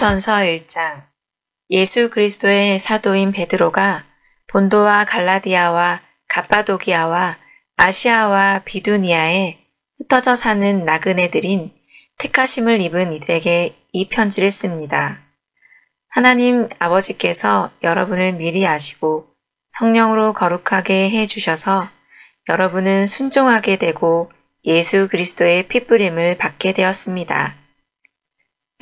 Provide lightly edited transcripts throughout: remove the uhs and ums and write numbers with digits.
고린도전서 1장. 예수 그리스도의 사도인 베드로가 본도와 갈라디아와 갑바도기아와 아시아와 비두니아에 흩어져 사는 나그네들인 택하심을 입은 이들에게 이 편지를 씁니다. 하나님 아버지께서 여러분을 미리 아시고 성령으로 거룩하게 해주셔서 여러분은 순종하게 되고 예수 그리스도의 핏부림을 받게 되었습니다.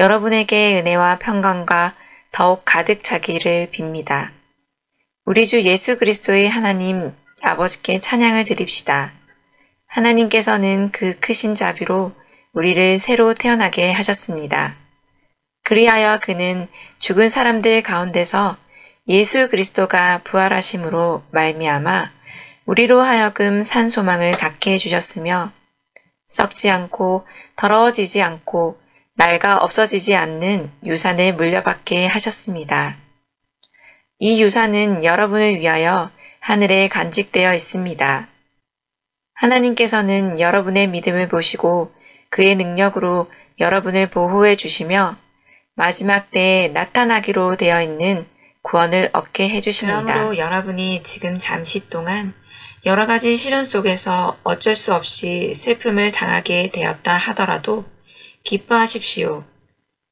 여러분에게 은혜와 평강과 더욱 가득 차기를 빕니다. 우리 주 예수 그리스도의 하나님 아버지께 찬양을 드립시다. 하나님께서는 그 크신 자비로 우리를 새로 태어나게 하셨습니다. 그리하여 그는 죽은 사람들 가운데서 예수 그리스도가 부활하심으로 말미암아 우리로 하여금 산 소망을 갖게 해주셨으며 썩지 않고 더러워지지 않고 낡아 없어지지 않는 유산을 물려받게 하셨습니다. 이 유산은 여러분을 위하여 하늘에 간직되어 있습니다. 하나님께서는 여러분의 믿음을 보시고 그의 능력으로 여러분을 보호해 주시며 마지막 때에 나타나기로 되어 있는 구원을 얻게 해주십니다. 그러므로 여러분이 지금 잠시 동안 여러 가지 시련 속에서 어쩔 수 없이 슬픔을 당하게 되었다 하더라도 기뻐하십시오.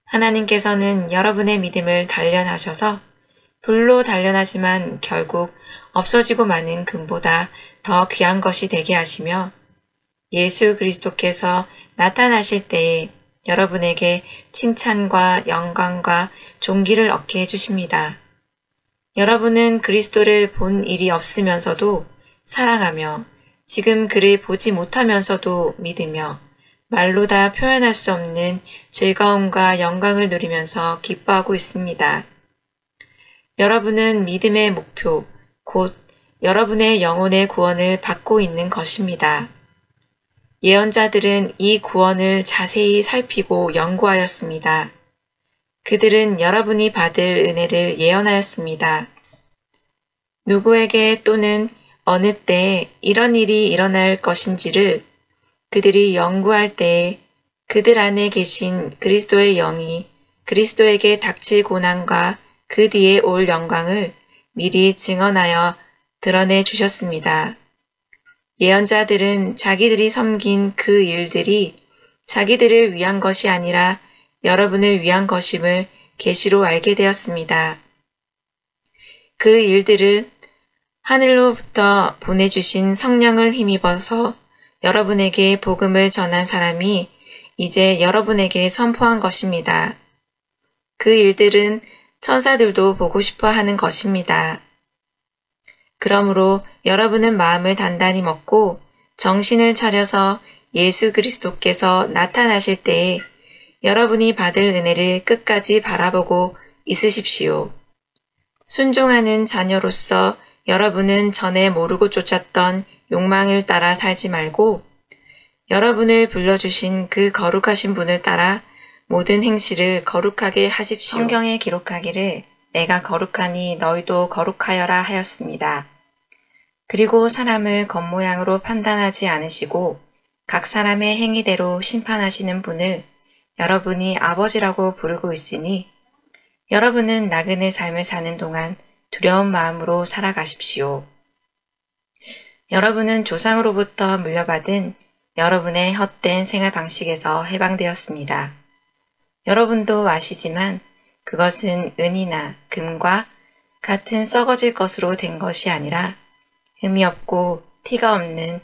하나님께서는 여러분의 믿음을 단련하셔서 불로 단련하지만 결국 없어지고 마는 금보다 더 귀한 것이 되게 하시며 예수 그리스도께서 나타나실 때에 여러분에게 칭찬과 영광과 존귀를 얻게 해주십니다. 여러분은 그리스도를 본 일이 없으면서도 사랑하며 지금 그를 보지 못하면서도 믿으며 말로 다 표현할 수 없는 즐거움과 영광을 누리면서 기뻐하고 있습니다. 여러분은 믿음의 목표, 곧 여러분의 영혼의 구원을 받고 있는 것입니다. 예언자들은 이 구원을 자세히 살피고 연구하였습니다. 그들은 여러분이 받을 은혜를 예언하였습니다. 누구에게 또는 어느 때에 이런 일이 일어날 것인지를 그들이 연구할 때에 그들 안에 계신 그리스도의 영이 그리스도에게 닥칠 고난과 그 뒤에 올 영광을 미리 증언하여 드러내 주셨습니다. 예언자들은 자기들이 섬긴 그 일들이 자기들을 위한 것이 아니라 여러분을 위한 것임을 계시로 알게 되었습니다. 그 일들을 하늘로부터 보내주신 성령을 힘입어서 여러분에게 복음을 전한 사람이 이제 여러분에게 선포한 것입니다. 그 일들은 천사들도 보고 싶어 하는 것입니다. 그러므로 여러분은 마음을 단단히 먹고 정신을 차려서 예수 그리스도께서 나타나실 때에 여러분이 받을 은혜를 끝까지 바라보고 있으십시오. 순종하는 자녀로서 여러분은 전에 모르고 쫓았던 욕망을 따라 살지 말고 여러분을 불러주신 그 거룩하신 분을 따라 모든 행실을 거룩하게 하십시오. 성경에 기록하기를 내가 거룩하니 너희도 거룩하여라 하였습니다. 그리고 사람을 겉모양으로 판단하지 않으시고 각 사람의 행위대로 심판하시는 분을 여러분이 아버지라고 부르고 있으니 여러분은 나그네 삶을 사는 동안 두려운 마음으로 살아가십시오. 여러분은 조상으로부터 물려받은 여러분의 헛된 생활 방식에서 해방되었습니다. 여러분도 아시지만 그것은 은이나 금과 같은 썩어질 것으로 된 것이 아니라 흠이 없고 티가 없는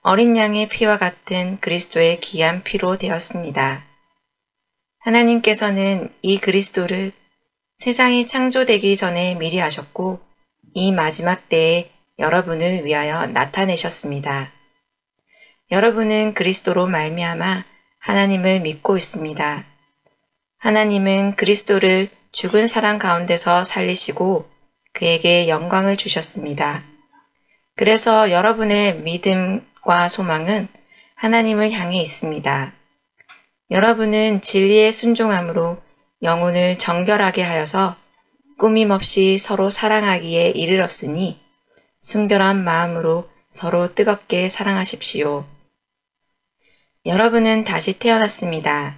어린 양의 피와 같은 그리스도의 귀한 피로 되었습니다. 하나님께서는 이 그리스도를 세상이 창조되기 전에 미리 아셨고 이 마지막 때에 여러분을 위하여 나타내셨습니다. 여러분은 그리스도로 말미암아 하나님을 믿고 있습니다. 하나님은 그리스도를 죽은 사람 가운데서 살리시고 그에게 영광을 주셨습니다. 그래서 여러분의 믿음과 소망은 하나님을 향해 있습니다. 여러분은 진리에 순종함으로 영혼을 정결하게 하여서 꾸밈없이 서로 사랑하기에 이르렀으니 순결한 마음으로 서로 뜨겁게 사랑하십시오. 여러분은 다시 태어났습니다.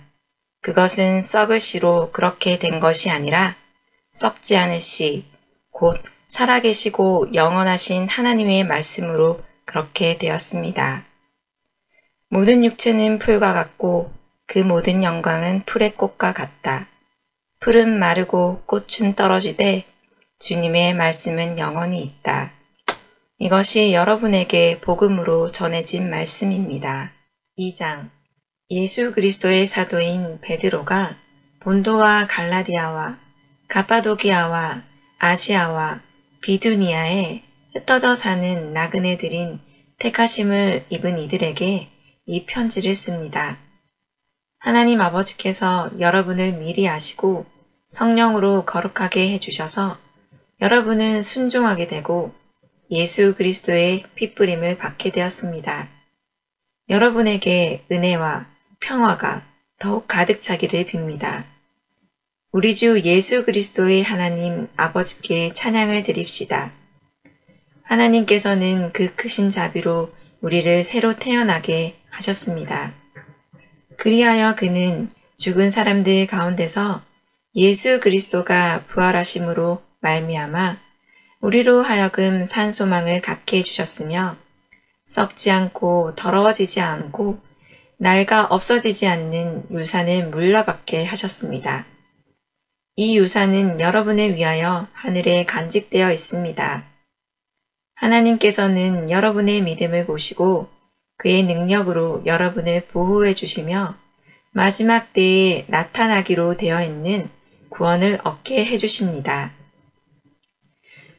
그것은 썩을 씨로 그렇게 된 것이 아니라 썩지 않을 씨, 곧 살아계시고 영원하신 하나님의 말씀으로 그렇게 되었습니다. 모든 육체는 풀과 같고 그 모든 영광은 풀의 꽃과 같다. 풀은 마르고 꽃은 떨어지되 주님의 말씀은 영원히 있다. 이것이 여러분에게 복음으로 전해진 말씀입니다. 2장. 예수 그리스도의 사도인 베드로가 본도와 갈라디아와 가파도기아와 아시아와 비두니아에 흩어져 사는 나그네들인 택하심을 입은 이들에게 이 편지를 씁니다. 하나님 아버지께서 여러분을 미리 아시고 성령으로 거룩하게 해주셔서 여러분은 순종하게 되고 예수 그리스도의 핏부림을 받게 되었습니다. 여러분에게 은혜와 평화가 더욱 가득 차기를 빕니다. 우리 주 예수 그리스도의 하나님 아버지께 찬양을 드립시다. 하나님께서는 그 크신 자비로 우리를 새로 태어나게 하셨습니다. 그리하여 그는 죽은 사람들 가운데서 예수 그리스도가 부활하심으로 말미암아 우리로 하여금 산 소망을 갖게 해주셨으며 썩지 않고 더러워지지 않고 낡아 없어지지 않는 유산을 물러받게 하셨습니다. 이 유산은 여러분을 위하여 하늘에 간직되어 있습니다. 하나님께서는 여러분의 믿음을 보시고 그의 능력으로 여러분을 보호해 주시며 마지막 때에 나타나기로 되어 있는 구원을 얻게 해 주십니다.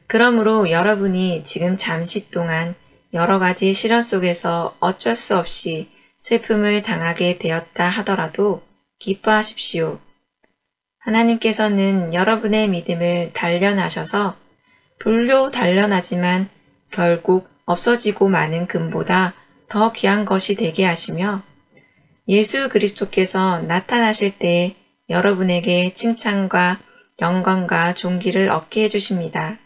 그러므로 여러분이 지금 잠시 동안 여러 가지 시련 속에서 어쩔 수 없이 슬픔을 당하게 되었다 하더라도 기뻐하십시오. 하나님께서는 여러분의 믿음을 단련하셔서 불로 단련하지만 결국 없어지고 마는 금보다 더 귀한 것이 되게 하시며 예수 그리스도께서 나타나실 때에 여러분에게 칭찬과 영광과 존귀를 얻게 해주십니다.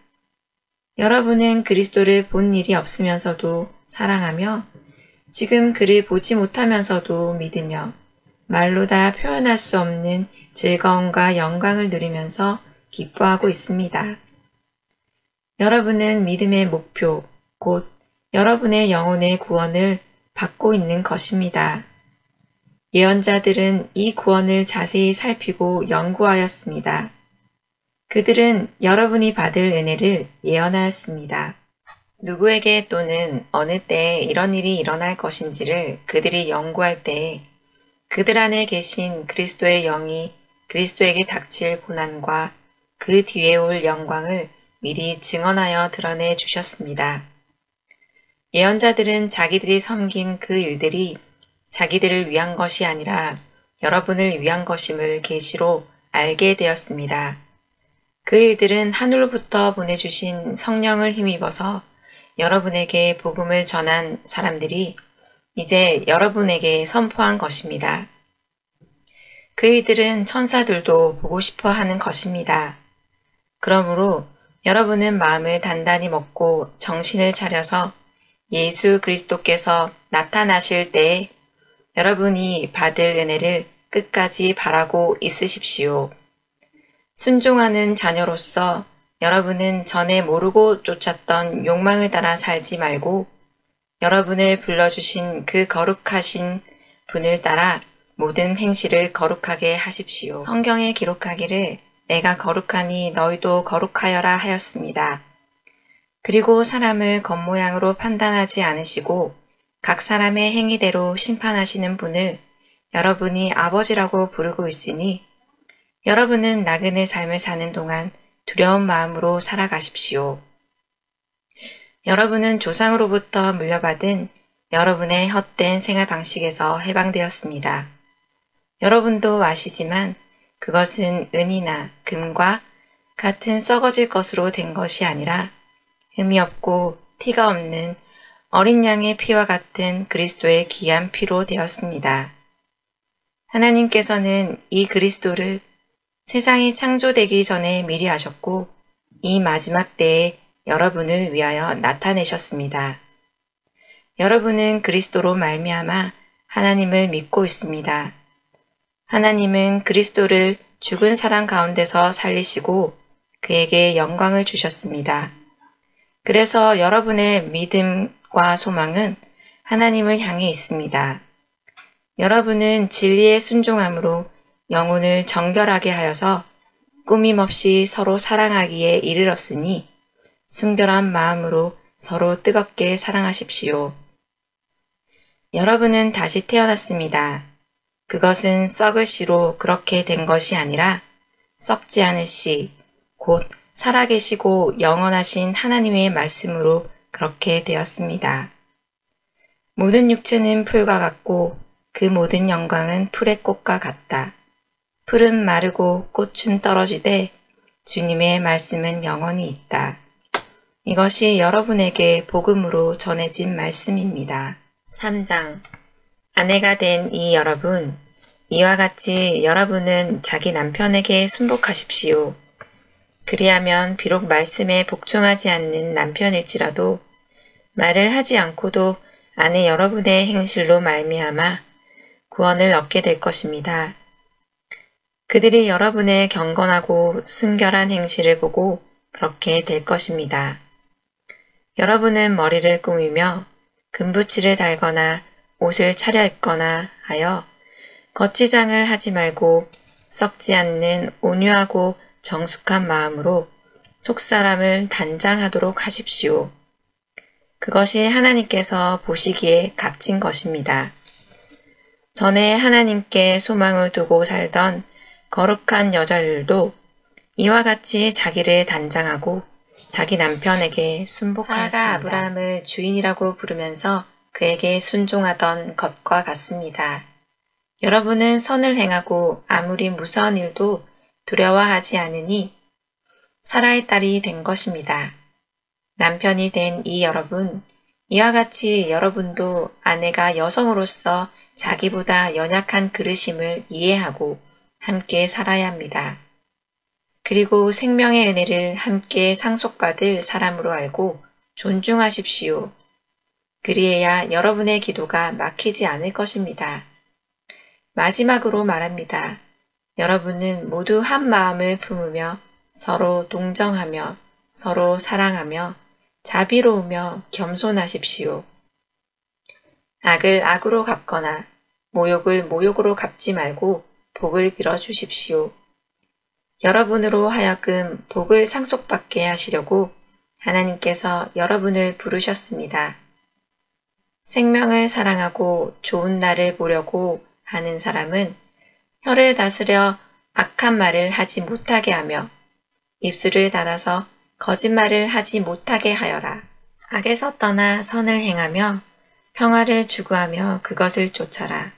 여러분은 그리스도를 본 일이 없으면서도 사랑하며 지금 그를 보지 못하면서도 믿으며 말로 다 표현할 수 없는 즐거움과 영광을 누리면서 기뻐하고 있습니다. 여러분은 믿음의 목표, 곧 여러분의 영혼의 구원을 받고 있는 것입니다. 예언자들은 이 구원을 자세히 살피고 연구하였습니다. 그들은 여러분이 받을 은혜를 예언하였습니다. 누구에게 또는 어느 때에 이런 일이 일어날 것인지를 그들이 연구할 때에 그들 안에 계신 그리스도의 영이 그리스도에게 닥칠 고난과 그 뒤에 올 영광을 미리 증언하여 드러내 주셨습니다. 예언자들은 자기들이 섬긴 그 일들이 자기들을 위한 것이 아니라 여러분을 위한 것임을 계시로 알게 되었습니다. 그 일들은 하늘로부터 보내주신 성령을 힘입어서 여러분에게 복음을 전한 사람들이 이제 여러분에게 선포한 것입니다. 그 일들은 천사들도 보고 싶어 하는 것입니다. 그러므로 여러분은 마음을 단단히 먹고 정신을 차려서 예수 그리스도께서 나타나실 때에 여러분이 받을 은혜를 끝까지 바라고 있으십시오. 순종하는 자녀로서 여러분은 전에 모르고 쫓았던 욕망을 따라 살지 말고 여러분을 불러주신 그 거룩하신 분을 따라 모든 행실을 거룩하게 하십시오. 성경에 기록하기를 내가 거룩하니 너희도 거룩하여라 하였습니다. 그리고 사람을 겉모양으로 판단하지 않으시고 각 사람의 행위대로 심판하시는 분을 여러분이 아버지라고 부르고 있으니 여러분은 나그네 삶을 사는 동안 두려운 마음으로 살아가십시오. 여러분은 조상으로부터 물려받은 여러분의 헛된 생활 방식에서 해방되었습니다. 여러분도 아시지만 그것은 은이나 금과 같은 썩어질 것으로 된 것이 아니라 흠이 없고 티가 없는 어린 양의 피와 같은 그리스도의 귀한 피로 되었습니다. 하나님께서는 이 그리스도를 세상이 창조되기 전에 미리 아셨고 이 마지막 때에 여러분을 위하여 나타내셨습니다. 여러분은 그리스도로 말미암아 하나님을 믿고 있습니다. 하나님은 그리스도를 죽은 사람 가운데서 살리시고 그에게 영광을 주셨습니다. 그래서 여러분의 믿음과 소망은 하나님을 향해 있습니다. 여러분은 진리에 순종함으로 영혼을 정결하게 하여서 꾸밈없이 서로 사랑하기에 이르렀으니 순결한 마음으로 서로 뜨겁게 사랑하십시오. 여러분은 다시 태어났습니다. 그것은 썩을 씨로 그렇게 된 것이 아니라 썩지 않을 씨, 곧 살아계시고 영원하신 하나님의 말씀으로 그렇게 되었습니다. 모든 육체는 풀과 같고 그 모든 영광은 풀의 꽃과 같다. 풀은 마르고 꽃은 떨어지되 주님의 말씀은 영원히 있다. 이것이 여러분에게 복음으로 전해진 말씀입니다. 3장. 아내가 된 이 여러분, 이와 같이 여러분은 자기 남편에게 순복하십시오. 그리하면 비록 말씀에 복종하지 않는 남편일지라도 말을 하지 않고도 아내 여러분의 행실로 말미암아 구원을 얻게 될 것입니다. 그들이 여러분의 경건하고 순결한 행실을 보고 그렇게 될 것입니다. 여러분은 머리를 꾸미며 금붙이를 달거나 옷을 차려입거나 하여 거치장을 하지 말고 썩지 않는 온유하고 정숙한 마음으로 속사람을 단장하도록 하십시오. 그것이 하나님께서 보시기에 값진 것입니다. 전에 하나님께 소망을 두고 살던 거룩한 여자들도 이와 같이 자기를 단장하고 자기 남편에게 순복하였습니다. 사라가 아브라함을 주인이라고 부르면서 그에게 순종하던 것과 같습니다. 여러분은 선을 행하고 아무리 무서운 일도 두려워하지 않으니 사라의 딸이 된 것입니다. 남편이 된 이 여러분, 이와 같이 여러분도 아내가 여성으로서 자기보다 연약한 그릇임을 이해하고 함께 살아야 합니다. 그리고 생명의 은혜를 함께 상속받을 사람으로 알고 존중하십시오. 그리해야 여러분의 기도가 막히지 않을 것입니다. 마지막으로 말합니다. 여러분은 모두 한 마음을 품으며 서로 동정하며 서로 사랑하며 자비로우며 겸손하십시오. 악을 악으로 갚거나 모욕을 모욕으로 갚지 말고 복을 빌어주십시오. 여러분으로 하여금 복을 상속받게 하시려고 하나님께서 여러분을 부르셨습니다. 생명을 사랑하고 좋은 날을 보려고 하는 사람은 혀를 다스려 악한 말을 하지 못하게 하며 입술을 닫아서 거짓말을 하지 못하게 하여라. 악에서 떠나 선을 행하며 평화를 추구하며 그것을 쫓아라.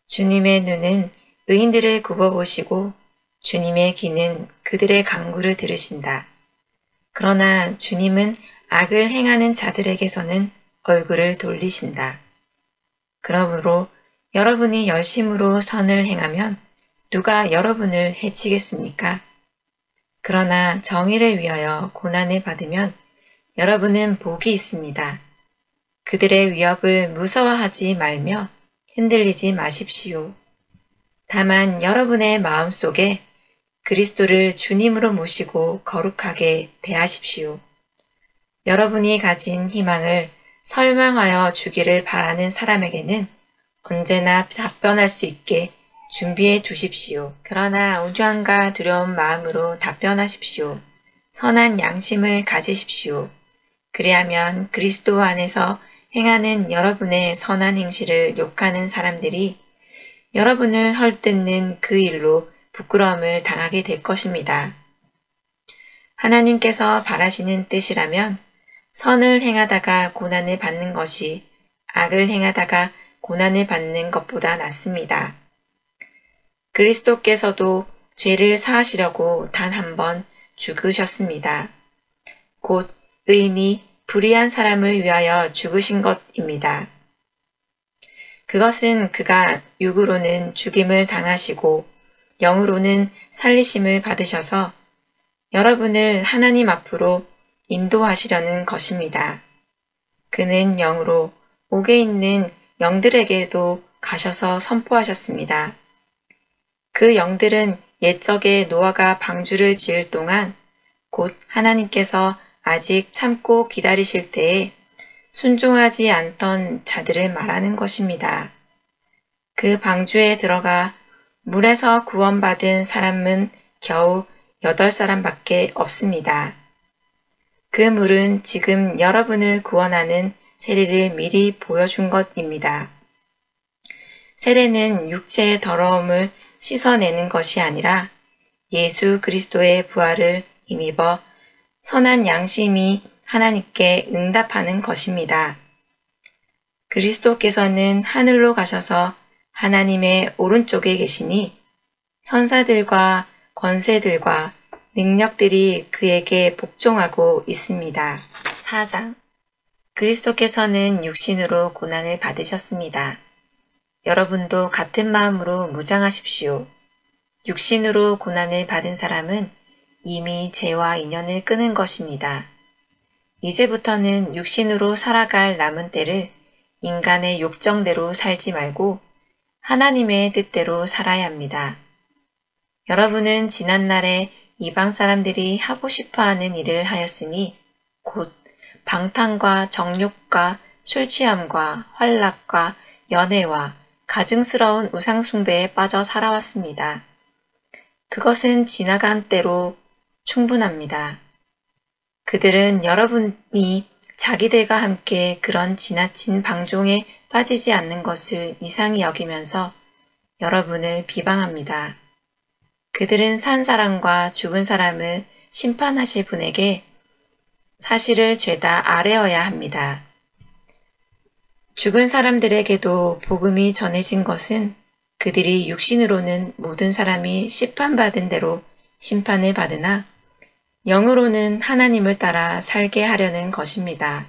주님의 눈은 의인들을 굽어보시고 주님의 귀는 그들의 간구를 들으신다. 그러나 주님은 악을 행하는 자들에게서는 얼굴을 돌리신다. 그러므로 여러분이 열심으로 선을 행하면 누가 여러분을 해치겠습니까? 그러나 정의를 위하여 고난을 받으면 여러분은 복이 있습니다. 그들의 위협을 무서워하지 말며 흔들리지 마십시오. 다만 여러분의 마음속에 그리스도를 주님으로 모시고 거룩하게 대하십시오. 여러분이 가진 희망을 설명하여 주기를 바라는 사람에게는 언제나 답변할 수 있게 준비해 두십시오. 그러나 온유함과 두려운 마음으로 답변하십시오. 선한 양심을 가지십시오. 그리하면 그리스도 안에서 행하는 여러분의 선한 행실을 욕하는 사람들이 여러분을 헐뜯는 그 일로 부끄러움을 당하게 될 것입니다. 하나님께서 바라시는 뜻이라면 선을 행하다가 고난을 받는 것이 악을 행하다가 고난을 받는 것보다 낫습니다. 그리스도께서도 죄를 사하시려고 단 한 번 죽으셨습니다. 곧 의인이 불의한 사람을 위하여 죽으신 것입니다. 그것은 그가 육으로는 죽임을 당하시고 영으로는 살리심을 받으셔서 여러분을 하나님 앞으로 인도하시려는 것입니다. 그는 영으로 옥에 있는 영들에게도 가셔서 선포하셨습니다. 그 영들은 옛적에 노아가 방주를 지을 동안 곧 하나님께서 아직 참고 기다리실 때에 순종하지 않던 자들을 말하는 것입니다. 그 방주에 들어가 물에서 구원받은 사람은 겨우 8사람밖에 없습니다. 그 물은 지금 여러분을 구원하는 세례를 미리 보여준 것입니다. 세례는 육체의 더러움을 씻어내는 것이 아니라 예수 그리스도의 부활을 힘입어 선한 양심이 하나님께 응답하는 것입니다. 그리스도께서는 하늘로 가셔서 하나님의 오른쪽에 계시니 천사들과 권세들과 능력들이 그에게 복종하고 있습니다. 4장. 그리스도께서는 육신으로 고난을 받으셨습니다. 여러분도 같은 마음으로 무장하십시오. 육신으로 고난을 받은 사람은 이미 죄와 인연을 끊은 것입니다. 이제부터는 육신으로 살아갈 남은 때를 인간의 욕정대로 살지 말고 하나님의 뜻대로 살아야 합니다. 여러분은 지난날에 이방 사람들이 하고 싶어하는 일을 하였으니 곧 방탕과 정욕과 술취함과 환락과 연애와 가증스러운 우상숭배에 빠져 살아왔습니다. 그것은 지나간 때로 충분합니다. 그들은 여러분이 자기들과 함께 그런 지나친 방종에 빠지지 않는 것을 이상히 여기면서 여러분을 비방합니다. 그들은 산 사람과 죽은 사람을 심판하실 분에게 사실을 죄다 아뢰어야 합니다. 죽은 사람들에게도 복음이 전해진 것은 그들이 육신으로는 모든 사람이 심판받은 대로 심판을 받으나 영으로는 하나님을 따라 살게 하려는 것입니다.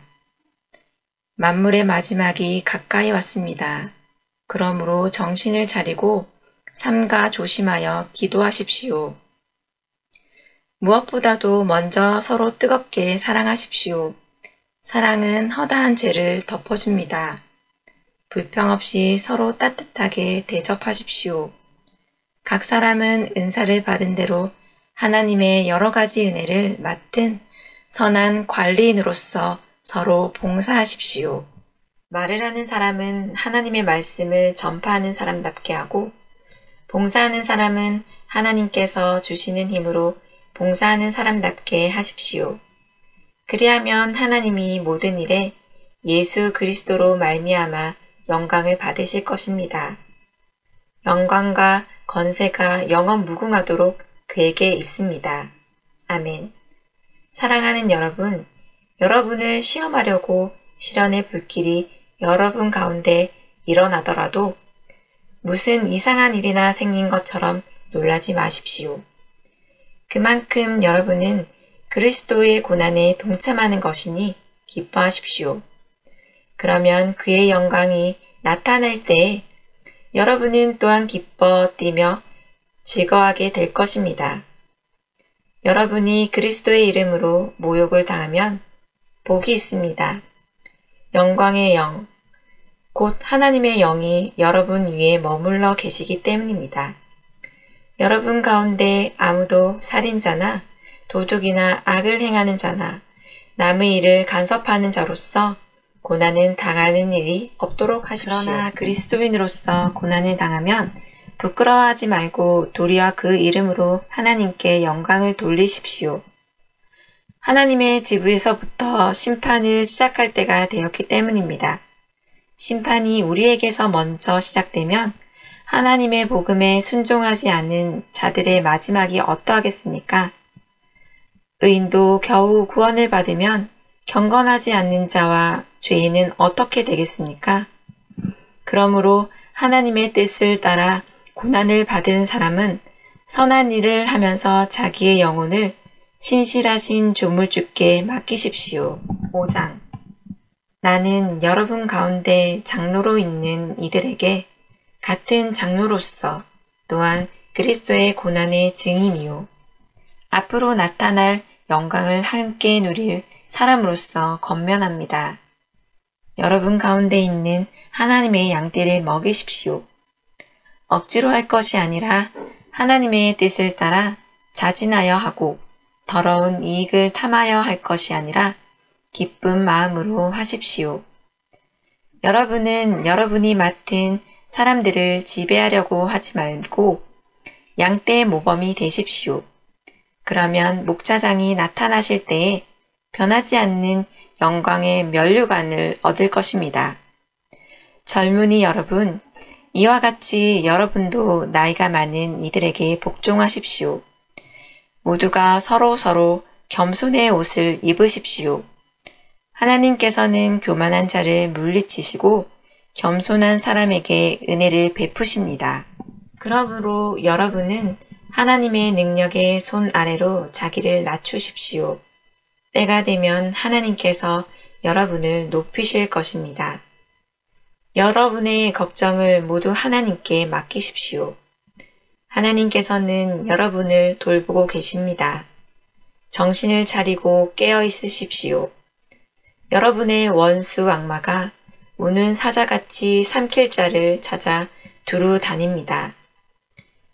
만물의 마지막이 가까이 왔습니다. 그러므로 정신을 차리고 삼가 조심하여 기도하십시오. 무엇보다도 먼저 서로 뜨겁게 사랑하십시오. 사랑은 허다한 죄를 덮어줍니다. 불평 없이 서로 따뜻하게 대접하십시오. 각 사람은 은사를 받은 대로 하나님의 여러 가지 은혜를 맡은 선한 관리인으로서 서로 봉사하십시오. 말을 하는 사람은 하나님의 말씀을 전파하는 사람답게 하고 봉사하는 사람은 하나님께서 주시는 힘으로 봉사하는 사람답게 하십시오. 그리하면 하나님이 모든 일에 예수 그리스도로 말미암아 영광을 받으실 것입니다. 영광과 건세가 영원 무궁하도록 그에게 있습니다. 아멘. 사랑하는 여러분, 여러분을 시험하려고 시련의 불길이 여러분 가운데 일어나더라도 무슨 이상한 일이나 생긴 것처럼 놀라지 마십시오. 그만큼 여러분은 그리스도의 고난에 동참하는 것이니 기뻐하십시오. 그러면 그의 영광이 나타날 때에 여러분은 또한 기뻐 뛰며 즐거워하게 될 것입니다. 여러분이 그리스도의 이름으로 모욕을 당하면 복이 있습니다. 영광의 영, 곧 하나님의 영이 여러분 위에 머물러 계시기 때문입니다. 여러분 가운데 아무도 살인자나 도둑이나 악을 행하는 자나 남의 일을 간섭하는 자로서 고난은 당하는 일이 없도록 하십시오. 그러나 그리스도인으로서 고난을 당하면 부끄러워하지 말고 도리어 그 이름으로 하나님께 영광을 돌리십시오. 하나님의 집에서부터 심판을 시작할 때가 되었기 때문입니다. 심판이 우리에게서 먼저 시작되면 하나님의 복음에 순종하지 않는 자들의 마지막이 어떠하겠습니까? 의인도 겨우 구원을 받으면 경건하지 않는 자와 죄인은 어떻게 되겠습니까? 그러므로 하나님의 뜻을 따라 고난을 받은 사람은 선한 일을 하면서 자기의 영혼을 신실하신 조물주께 맡기십시오. 5장. 나는 여러분 가운데 장로로 있는 이들에게 같은 장로로서 또한 그리스도의 고난의 증인이요. 앞으로 나타날 영광을 함께 누릴 사람으로서 권면합니다. 여러분 가운데 있는 하나님의 양떼를 먹이십시오. 억지로 할 것이 아니라 하나님의 뜻을 따라 자진하여 하고 더러운 이익을 탐하여 할 것이 아니라 기쁜 마음으로 하십시오. 여러분은 여러분이 맡은 사람들을 지배하려고 하지 말고 양떼의 모범이 되십시오. 그러면 목자장이 나타나실 때에 변하지 않는 영광의 면류관을 얻을 것입니다. 젊은이 여러분, 이와 같이 여러분도 나이가 많은 이들에게 복종하십시오. 모두가 서로 겸손의 옷을 입으십시오. 하나님께서는 교만한 자를 물리치시고 겸손한 사람에게 은혜를 베푸십니다. 그러므로 여러분은 하나님의 능력의 손 아래로 자기를 낮추십시오. 때가 되면 하나님께서 여러분을 높이실 것입니다. 여러분의 걱정을 모두 하나님께 맡기십시오. 하나님께서는 여러분을 돌보고 계십니다. 정신을 차리고 깨어 있으십시오. 여러분의 원수 악마가 우는 사자같이 삼킬 자를 찾아 두루 다닙니다.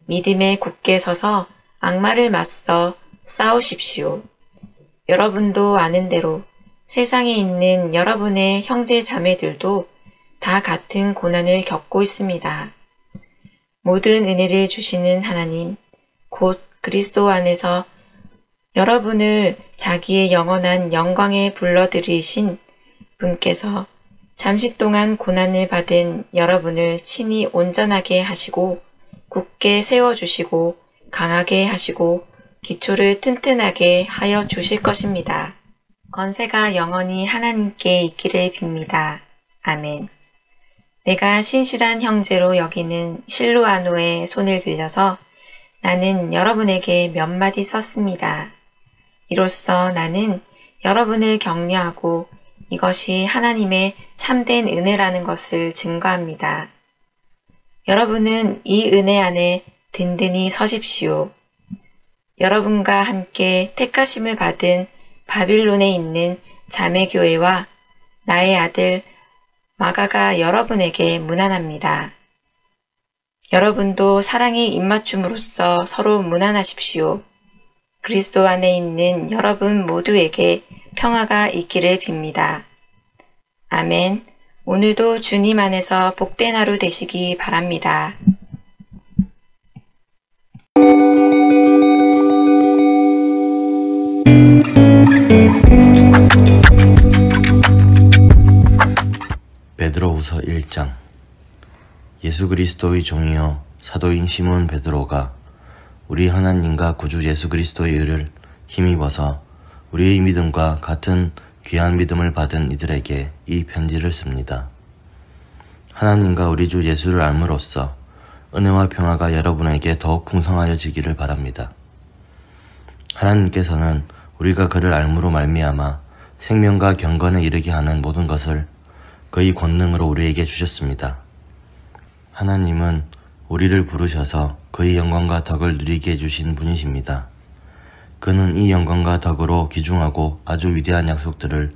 믿음에 굳게 서서 악마를 맞서 싸우십시오. 여러분도 아는 대로 세상에 있는 여러분의 형제 자매들도 다 같은 고난을 겪고 있습니다. 모든 은혜를 주시는 하나님, 곧 그리스도 안에서 여러분을 자기의 영원한 영광에 불러들이신 분께서 잠시 동안 고난을 받은 여러분을 친히 온전하게 하시고 굳게 세워주시고 강하게 하시고 기초를 튼튼하게 하여 주실 것입니다. 건세가 영원히 하나님께 있기를 빕니다. 아멘. 내가 신실한 형제로 여기는 실루아노의 손을 빌려서 나는 여러분에게 몇 마디 썼습니다. 이로써 나는 여러분을 격려하고 이것이 하나님의 참된 은혜라는 것을 증거합니다. 여러분은 이 은혜 안에 든든히 서십시오. 여러분과 함께 택하심을 받은 바빌론에 있는 자매교회와 나의 아들 마가가 여러분에게 문안합니다. 여러분도 사랑의 입맞춤으로써 서로 문안하십시오. 그리스도 안에 있는 여러분 모두에게 평화가 있기를 빕니다. 아멘. 오늘도 주님 안에서 복된 하루 되시기 바랍니다. 베드로후서 1장. 예수 그리스도의 종이요 사도인 시몬 베드로가 우리 하나님과 구주 예수 그리스도의 의를 힘입어서 우리의 믿음과 같은 귀한 믿음을 받은 이들에게 이 편지를 씁니다. 하나님과 우리 주 예수를 알므로써 은혜와 평화가 여러분에게 더욱 풍성하여지기를 바랍니다. 하나님께서는 우리가 그를 알므로 말미암아 생명과 경건에 이르게 하는 모든 것을 그의 권능으로 우리에게 주셨습니다. 하나님은 우리를 부르셔서 그의 영광과 덕을 누리게 해주신 분이십니다. 그는 이 영광과 덕으로 귀중하고 아주 위대한 약속들을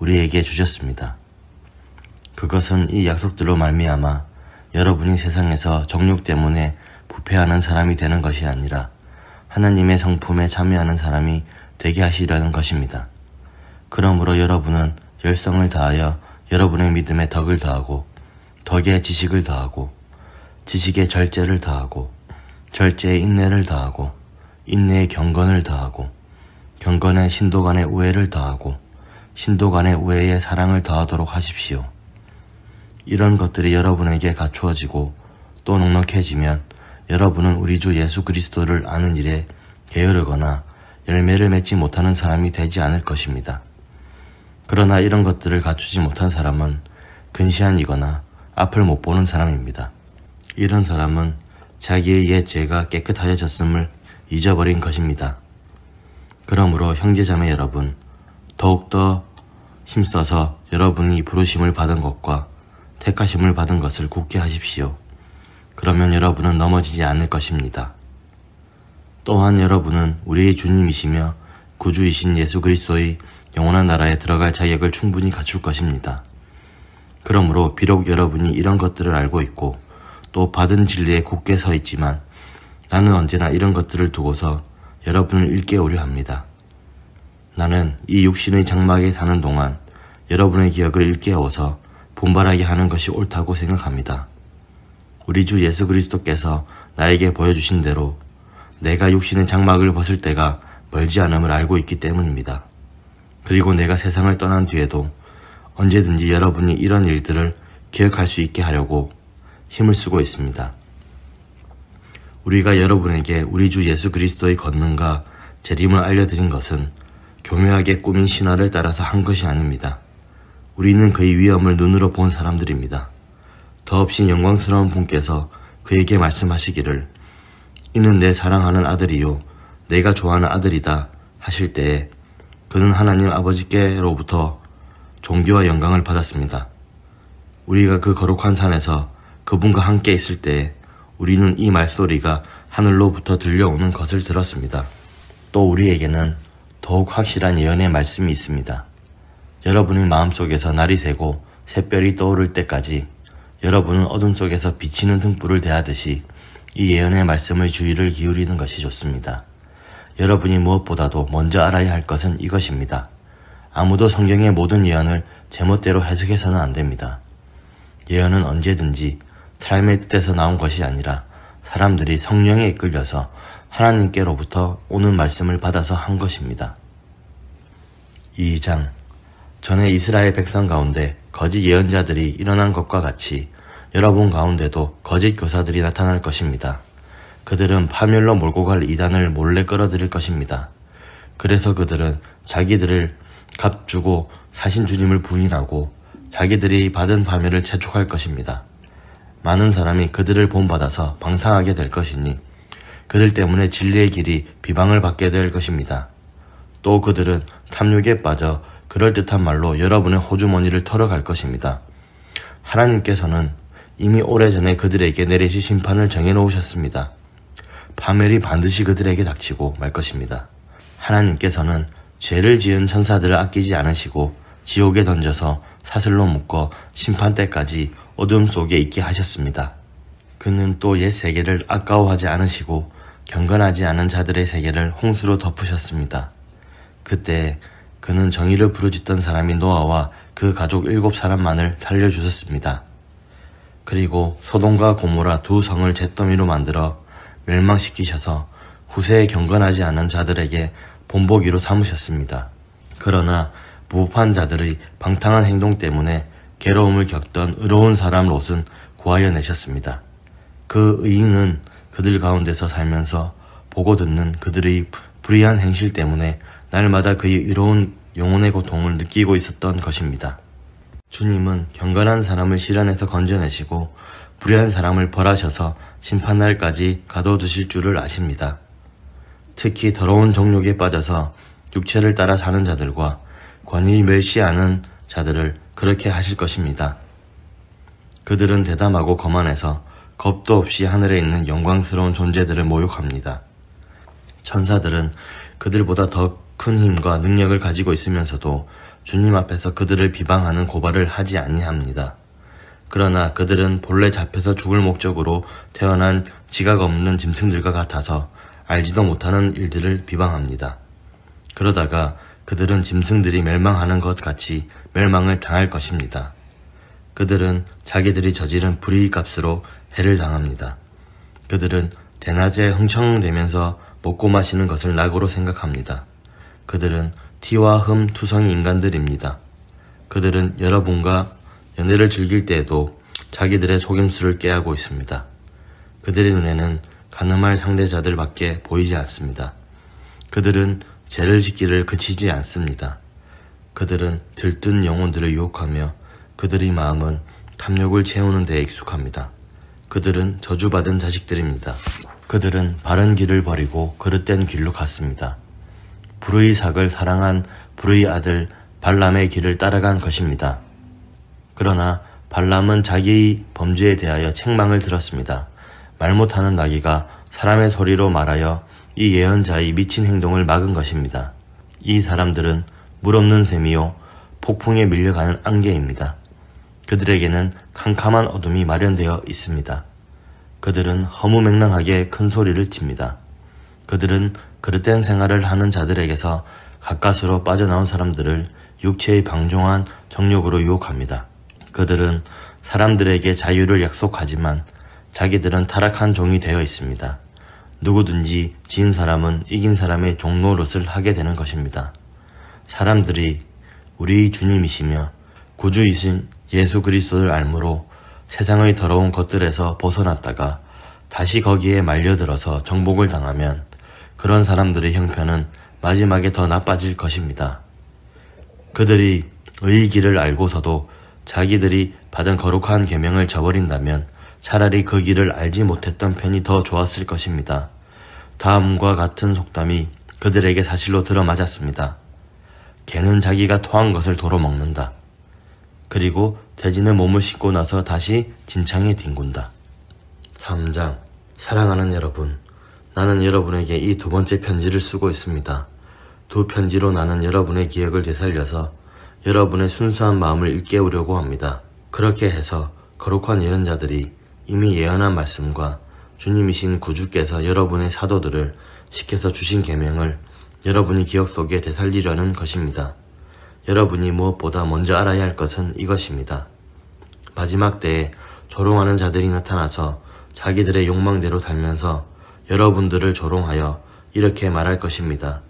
우리에게 주셨습니다. 그것은 이 약속들로 말미암아 여러분이 세상에서 정욕 때문에 부패하는 사람이 되는 것이 아니라 하나님의 성품에 참여하는 사람이 되게 하시려는 것입니다. 그러므로 여러분은 열성을 다하여 여러분의 믿음에 덕을 더하고 덕에 지식을 더하고 지식에 절제를 더하고 절제에 인내를 더하고 인내에 경건을 더하고 경건에 신도 간의 우애를 더하고 신도 간의 우애에 사랑을 더하도록 하십시오. 이런 것들이 여러분에게 갖추어지고 또 넉넉해지면 여러분은 우리 주 예수 그리스도를 아는 일에 게으르거나 열매를 맺지 못하는 사람이 되지 않을 것입니다. 그러나 이런 것들을 갖추지 못한 사람은 근시안이거나 앞을 못 보는 사람입니다. 이런 사람은 자기의 옛 죄가 깨끗하여졌음을 잊어버린 것입니다. 그러므로 형제자매 여러분, 더욱더 힘써서 여러분이 부르심을 받은 것과 택하심을 받은 것을 굳게 하십시오. 그러면 여러분은 넘어지지 않을 것입니다. 또한 여러분은 우리의 주님이시며 구주이신 예수 그리스도의 영원한 나라에 들어갈 자격을 충분히 갖출 것입니다. 그러므로 비록 여러분이 이런 것들을 알고 있고 또 받은 진리에 굳게 서 있지만 나는 언제나 이런 것들을 두고서 여러분을 일깨우려 합니다. 나는 이 육신의 장막에 사는 동안 여러분의 기억을 일깨워서 분발하게 하는 것이 옳다고 생각합니다. 우리 주 예수 그리스도께서 나에게 보여주신 대로 내가 육신의 장막을 벗을 때가 멀지 않음을 알고 있기 때문입니다. 그리고 내가 세상을 떠난 뒤에도 언제든지 여러분이 이런 일들을 기억할 수 있게 하려고 힘을 쓰고 있습니다. 우리가 여러분에게 우리 주 예수 그리스도의 권능과 재림을 알려드린 것은 교묘하게 꾸민 신화를 따라서 한 것이 아닙니다. 우리는 그의 위엄을 눈으로 본 사람들입니다. 더없이 영광스러운 분께서 그에게 말씀하시기를 이는 내 사랑하는 아들이요 내가 좋아하는 아들이다 하실 때에 그는 하나님 아버지께로부터 존귀와 영광을 받았습니다. 우리가 그 거룩한 산에서 그분과 함께 있을 때에 우리는 이 말소리가 하늘로부터 들려오는 것을 들었습니다. 또 우리에게는 더욱 확실한 예언의 말씀이 있습니다. 여러분의 마음속에서 날이 새고 샛별이 떠오를 때까지 여러분은 어둠 속에서 비치는 등불을 대하듯이 이 예언의 말씀의 주의를 기울이는 것이 좋습니다. 여러분이 무엇보다도 먼저 알아야 할 것은 이것입니다. 아무도 성경의 모든 예언을 제멋대로 해석해서는 안 됩니다. 예언은 언제든지 삶의 뜻에서 나온 것이 아니라 사람들이 성령에 이끌려서 하나님께로부터 오는 말씀을 받아서 한 것입니다. 2장 전에 이스라엘 백성 가운데 거짓 예언자들이 일어난 것과 같이 여러분 가운데도 거짓 교사들이 나타날 것입니다. 그들은 파멸로 몰고 갈 이단을 몰래 끌어들일 것입니다. 그래서 그들은 자기들을 값주고 사신 주님을 부인하고 자기들이 받은 파멸을 재촉할 것입니다. 많은 사람이 그들을 본받아서 방탕하게 될 것이니 그들 때문에 진리의 길이 비방을 받게 될 것입니다. 또 그들은 탐욕에 빠져 그럴듯한 말로 여러분의 호주머니를 털어갈 것입니다. 하나님께서는 이미 오래전에 그들에게 내리실 심판을 정해놓으셨습니다. 파멸이 반드시 그들에게 닥치고 말 것입니다. 하나님께서는 죄를 지은 천사들을 아끼지 않으시고 지옥에 던져서 사슬로 묶어 심판 때까지 어둠 속에 있게 하셨습니다. 그는 또 옛 세계를 아까워하지 않으시고 경건하지 않은 자들의 세계를 홍수로 덮으셨습니다. 그때 그는 정의를 부르짖던 사람이 노아와 그 가족 7사람만을 살려주셨습니다. 그리고 소돔과 고모라 두 성을 잿더미로 만들어 멸망시키셔서 후세에 경건하지 않은 자들에게 본보기로 삼으셨습니다. 그러나 무법한 자들의 방탕한 행동 때문에 괴로움을 겪던 의로운 사람 롯은 구하여 내셨습니다. 그 의인은 그들 가운데서 살면서 보고 듣는 그들의 불의한 행실 때문에 날마다 그의 의로운 영혼의 고통을 느끼고 있었던 것입니다. 주님은 경건한 사람을 시련에서 건져내시고 불의한 사람을 벌하셔서 심판날까지 가둬두실 줄을 아십니다. 특히 더러운 정욕에 빠져서 육체를 따라 사는 자들과 권위 멸시하는 자들을 그렇게 하실 것입니다. 그들은 대담하고 거만해서 겁도 없이 하늘에 있는 영광스러운 존재들을 모욕합니다. 천사들은 그들보다 더 큰 힘과 능력을 가지고 있으면서도 주님 앞에서 그들을 비방하는 고발을 하지 아니합니다. 그러나 그들은 본래 잡혀서 죽을 목적으로 태어난 지각 없는 짐승들과 같아서 알지도 못하는 일들을 비방합니다. 그러다가 그들은 짐승들이 멸망하는 것 같이 멸망을 당할 것입니다. 그들은 자기들이 저지른 불의의 값으로 해를 당합니다. 그들은 대낮에 흥청대면서 먹고 마시는 것을 낙으로 생각합니다. 그들은 티와 흠 투성이 인간들입니다. 그들은 여러분과 연애를 즐길 때에도 자기들의 속임수를 꾀하고 있습니다. 그들의 눈에는 가늠할 상대자들밖에 보이지 않습니다. 그들은 죄를 짓기를 그치지 않습니다. 그들은 들뜬 영혼들을 유혹하며 그들의 마음은 탐욕을 채우는 데에 익숙합니다. 그들은 저주받은 자식들입니다. 그들은 바른 길을 버리고 그릇된 길로 갔습니다. 불의 삭을 사랑한 불의 아들 발람의 길을 따라간 것입니다. 그러나 발람은 자기의 범죄에 대하여 책망을 들었습니다. 말 못하는 나귀가 사람의 소리로 말하여 이 예언자의 미친 행동을 막은 것입니다. 이 사람들은 물 없는 샘이요 폭풍에 밀려가는 안개입니다. 그들에게는 캄캄한 어둠이 마련되어 있습니다. 그들은 허무맹랑하게 큰 소리를 칩니다. 그들은 그릇된 생활을 하는 자들에게서 가까스로 빠져나온 사람들을 육체의 방종한 정욕으로 유혹합니다. 그들은 사람들에게 자유를 약속하지만 자기들은 타락한 종이 되어 있습니다. 누구든지 진 사람은 이긴 사람의 종 노릇을 하게 되는 것입니다. 사람들이 우리 주님이시며 구주이신 예수 그리스도를 알므로 세상의 더러운 것들에서 벗어났다가 다시 거기에 말려들어서 정복을 당하면 그런 사람들의 형편은 마지막에 더 나빠질 것입니다. 그들이 의의 길을 알고서도 자기들이 받은 거룩한 계명을 저버린다면 차라리 그 길을 알지 못했던 편이 더 좋았을 것입니다. 다음과 같은 속담이 그들에게 사실로 들어맞았습니다. 개는 자기가 토한 것을 도로 먹는다. 그리고 돼지는 몸을 씻고 나서 다시 진창에 뒹군다. 3장. 사랑하는 여러분, 나는 여러분에게 이 두 번째 편지를 쓰고 있습니다. 두 편지로 나는 여러분의 기억을 되살려서 여러분의 순수한 마음을 일깨우려고 합니다. 그렇게 해서 거룩한 예언자들이 이미 예언한 말씀과 주님이신 구주께서 여러분의 사도들을 시켜서 주신 계명을 여러분이 기억 속에 되살리려는 것입니다. 여러분이 무엇보다 먼저 알아야 할 것은 이것입니다. 마지막 때에 조롱하는 자들이 나타나서 자기들의 욕망대로 살면서 여러분들을 조롱하여 이렇게 말할 것입니다.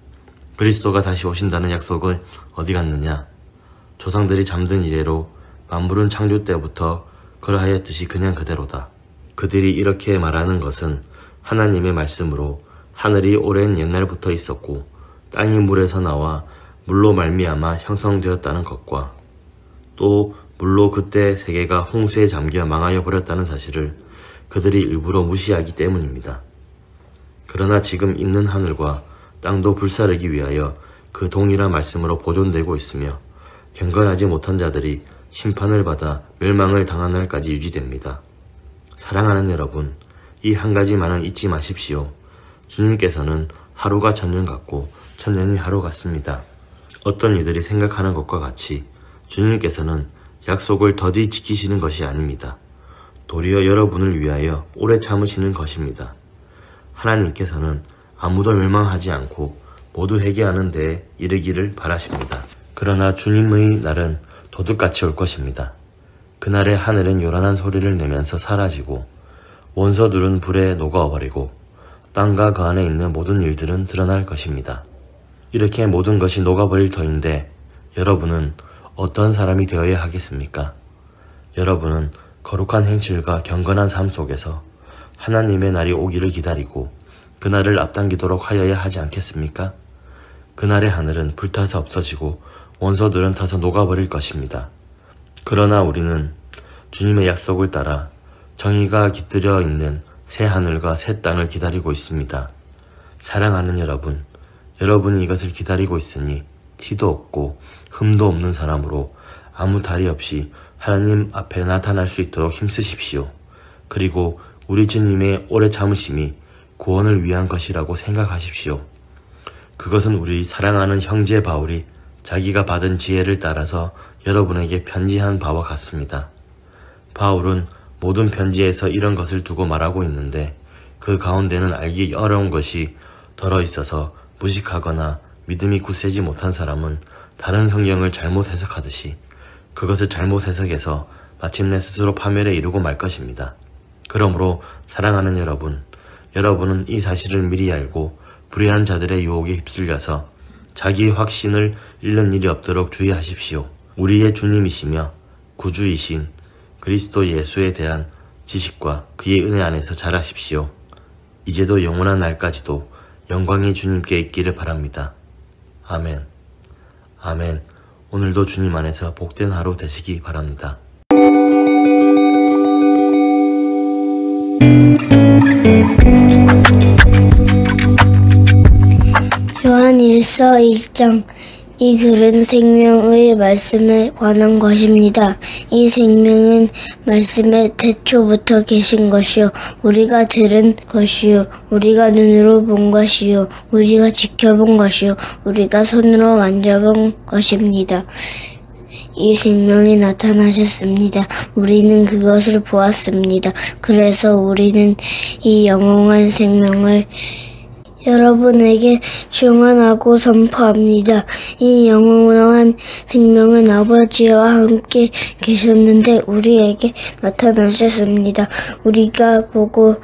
그리스도가 다시 오신다는 약속은 어디 갔느냐? 조상들이 잠든 이래로 만물은 창조 때부터 그러하였듯이 그냥 그대로다. 그들이 이렇게 말하는 것은 하나님의 말씀으로 하늘이 오랜 옛날부터 있었고 땅이 물에서 나와 물로 말미암아 형성되었다는 것과 또 물로 그때 세계가 홍수에 잠겨 망하여 버렸다는 사실을 그들이 일부러 무시하기 때문입니다. 그러나 지금 있는 하늘과 땅도 불사르기 위하여 그 동일한 말씀으로 보존되고 있으며 경건하지 못한 자들이 심판을 받아 멸망을 당한 날까지 유지됩니다. 사랑하는 여러분, 이 한 가지만은 잊지 마십시오. 주님께서는 하루가 천년 같고 천년이 하루 같습니다. 어떤 이들이 생각하는 것과 같이 주님께서는 약속을 더디 지키시는 것이 아닙니다. 도리어 여러분을 위하여 오래 참으시는 것입니다. 하나님께서는 아무도 멸망하지 않고 모두 회개하는 데에 이르기를 바라십니다. 그러나 주님의 날은 도둑같이 올 것입니다. 그날에 하늘은 요란한 소리를 내면서 사라지고 원소들은 불에 녹아버리고 땅과 그 안에 있는 모든 일들은 드러날 것입니다. 이렇게 모든 것이 녹아버릴 터인데 여러분은 어떤 사람이 되어야 하겠습니까? 여러분은 거룩한 행실과 경건한 삶 속에서 하나님의 날이 오기를 기다리고 그날을 앞당기도록 하여야 하지 않겠습니까? 그날의 하늘은 불타서 없어지고 원소들은 타서 녹아버릴 것입니다. 그러나 우리는 주님의 약속을 따라 정의가 깃들여 있는 새 하늘과 새 땅을 기다리고 있습니다. 사랑하는 여러분, 여러분이 이것을 기다리고 있으니 티도 없고 흠도 없는 사람으로 아무 탈이 없이 하나님 앞에 나타날 수 있도록 힘쓰십시오. 그리고 우리 주님의 오래 참으심이 구원을 위한 것이라고 생각하십시오. 그것은 우리 사랑하는 형제 바울이 자기가 받은 지혜를 따라서 여러분에게 편지한 바와 같습니다. 바울은 모든 편지에서 이런 것을 두고 말하고 있는데 그 가운데는 알기 어려운 것이 덜어있어서 무식하거나 믿음이 굳세지 못한 사람은 다른 성경을 잘못 해석하듯이 그것을 잘못 해석해서 마침내 스스로 파멸에 이르고 말 것입니다. 그러므로 사랑하는 여러분, 여러분은 이 사실을 미리 알고 불의한 자들의 유혹에 휩쓸려서 자기의 확신을 잃는 일이 없도록 주의하십시오. 우리의 주님이시며 구주이신 그리스도 예수에 대한 지식과 그의 은혜 안에서 자라십시오. 이제도 영원한 날까지도 영광이 주님께 있기를 바랍니다. 아멘. 아멘. 오늘도 주님 안에서 복된 하루 되시기 바랍니다. 요한 1서 1장. 이 글은 생명의 말씀에 관한 것입니다. 이 생명은 말씀의 태초부터 계신 것이요 우리가 들은 것이요 우리가 눈으로 본 것이요 우리가 지켜본 것이요 우리가 손으로 만져본 것입니다. 이 생명이 나타나셨습니다. 우리는 그것을 보았습니다. 그래서 우리는 이 영원한 생명을 여러분에게 증언하고 선포합니다. 이 영원한 생명은 아버지와 함께 계셨는데 우리에게 나타나셨습니다. 우리가 보고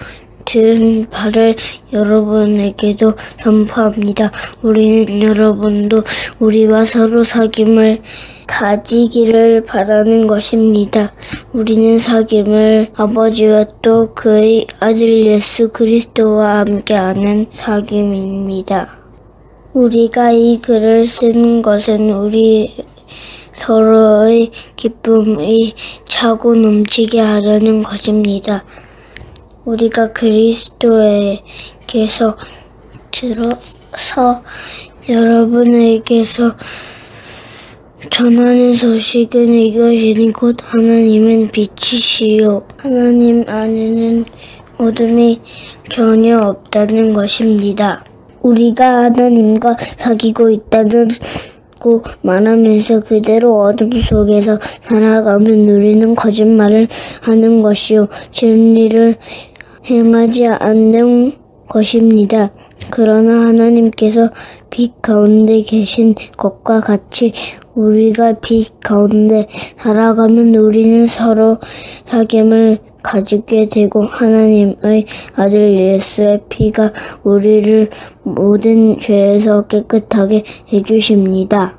들은 바를 여러분에게도 선포합니다. 우리는 여러분도 우리와 서로 사귐을 가지기를 바라는 것입니다. 우리는 사귐을 아버지와 또 그의 아들 예수 그리스도와 함께하는 사귐입니다. 우리가 이 글을 쓴 것은 우리 서로의 기쁨이 차고 넘치게 하려는 것입니다. 우리가 그리스도에게서 들어서 여러분에게서 전하는 소식은 이것이니 곧 하나님은 빛이시요 하나님 안에는 어둠이 전혀 없다는 것입니다. 우리가 하나님과 사귀고 있다고 말하면서 그대로 어둠 속에서 살아가면 우리는 거짓말을 하는 것이요 진리를 행하지 않는 것입니다. 그러나 하나님께서 빛 가운데 계신 것과 같이 우리가 빛 가운데 살아가면 우리는 서로 사귐을 가지게 되고 하나님의 아들 예수의 피가 우리를 모든 죄에서 깨끗하게 해주십니다.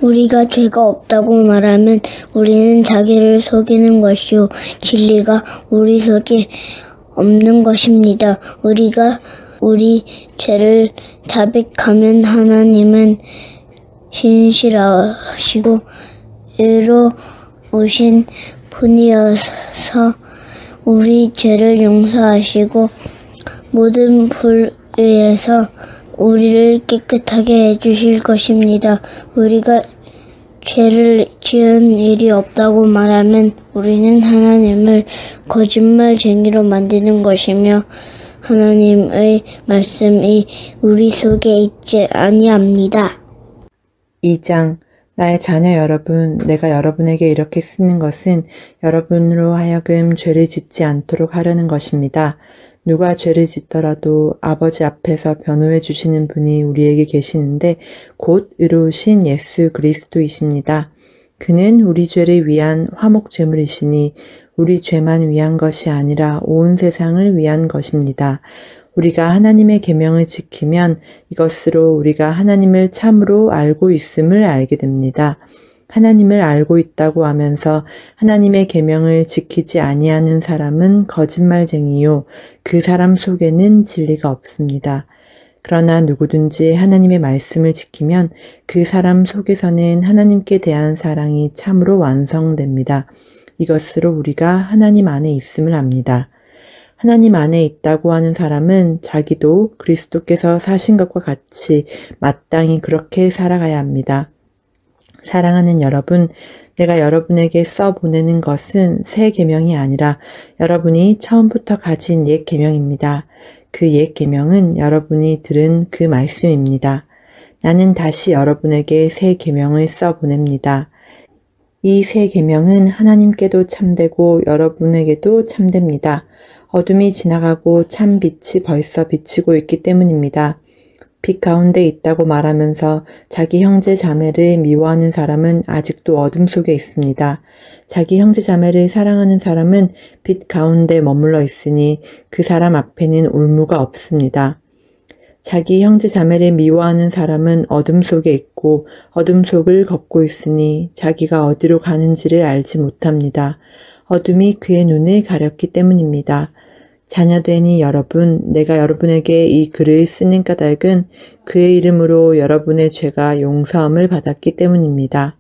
우리가 죄가 없다고 말하면 우리는 자기를 속이는 것이요 진리가 우리 속에 없는 것입니다. 우리가 우리 죄를 자백하면 하나님은 신실하시고 의로우신 분이어서 우리 죄를 용서하시고 모든 불의에서 우리를 깨끗하게 해주실 것입니다. 우리가 죄를 지은 일이 없다고 말하면 우리는 하나님을 거짓말쟁이로 만드는 것이며 하나님의 말씀이 우리 속에 있지 아니합니다. 2장 나의 자녀 여러분, 내가 여러분에게 이렇게 쓰는 것은 여러분으로 하여금 죄를 짓지 않도록 하려는 것입니다. 누가 죄를 짓더라도 아버지 앞에서 변호해 주시는 분이 우리에게 계시는데 곧 의로우신 예수 그리스도이십니다. 그는 우리 죄를 위한 화목 제물이시니 우리 죄만 위한 것이 아니라 온 세상을 위한 것입니다. 우리가 하나님의 계명을 지키면 이것으로 우리가 하나님을 참으로 알고 있음을 알게 됩니다. 하나님을 알고 있다고 하면서 하나님의 계명을 지키지 아니하는 사람은 거짓말쟁이요 그 사람 속에는 진리가 없습니다. 그러나 누구든지 하나님의 말씀을 지키면 그 사람 속에서는 하나님께 대한 사랑이 참으로 완성됩니다. 이것으로 우리가 하나님 안에 있음을 압니다. 하나님 안에 있다고 하는 사람은 자기도 그리스도께서 사신 것과 같이 마땅히 그렇게 살아가야 합니다. 사랑하는 여러분, 내가 여러분에게 써보내는 것은 새 계명이 아니라 여러분이 처음부터 가진 옛 계명입니다. 그 옛 계명은 여러분이 들은 그 말씀입니다. 나는 다시 여러분에게 새 계명을 써보냅니다. 이 새 계명은 하나님께도 참되고 여러분에게도 참됩니다. 어둠이 지나가고 참 빛이 벌써 비치고 있기 때문입니다. 빛 가운데 있다고 말하면서 자기 형제 자매를 미워하는 사람은 아직도 어둠 속에 있습니다. 자기 형제 자매를 사랑하는 사람은 빛 가운데 머물러 있으니 그 사람 앞에는 올무가 없습니다. 자기 형제 자매를 미워하는 사람은 어둠 속에 있고 어둠 속을 걷고 있으니 자기가 어디로 가는지를 알지 못합니다. 어둠이 그의 눈을 가렸기 때문입니다. 자녀되니 여러분, 내가 여러분에게 이 글을 쓰는 까닭은 그의 이름으로 여러분의 죄가 용서함을 받았기 때문입니다.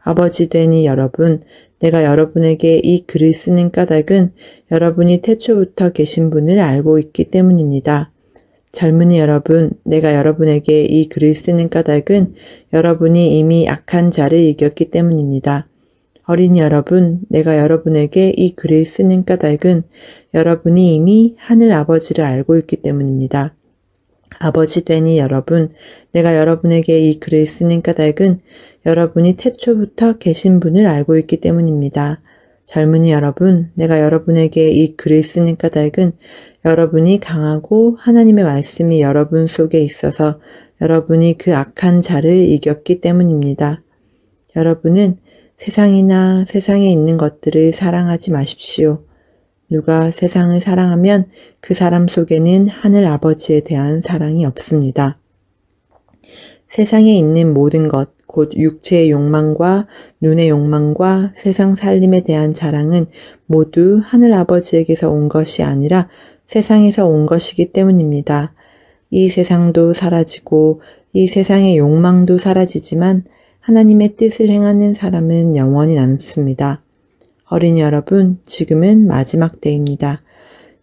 아버지 되니 여러분, 내가 여러분에게 이 글을 쓰는 까닭은 여러분이 태초부터 계신 분을 알고 있기 때문입니다. 젊은이 여러분, 내가 여러분에게 이 글을 쓰는 까닭은 여러분이 이미 악한 자를 이겼기 때문입니다. 어린이 여러분, 내가 여러분에게 이 글을 쓰는 까닭은 여러분이 이미 하늘 아버지를 알고 있기 때문입니다. 아버지 되니 여러분, 내가 여러분에게 이 글을 쓰는 까닭은 여러분이 태초부터 계신 분을 알고 있기 때문입니다. 젊은이 여러분, 내가 여러분에게 이 글을 쓰는 까닭은 여러분이 강하고 하나님의 말씀이 여러분 속에 있어서 여러분이 그 악한 자를 이겼기 때문입니다. 여러분은 세상이나 세상에 있는 것들을 사랑하지 마십시오. 누가 세상을 사랑하면 그 사람 속에는 하늘 아버지에 대한 사랑이 없습니다. 세상에 있는 모든 것, 곧 육체의 욕망과 눈의 욕망과 세상 살림에 대한 자랑은 모두 하늘 아버지에게서 온 것이 아니라 세상에서 온 것이기 때문입니다. 이 세상도 사라지고 이 세상의 욕망도 사라지지만 하나님의 뜻을 행하는 사람은 영원히 남습니다. 어린이 여러분, 지금은 마지막 때입니다.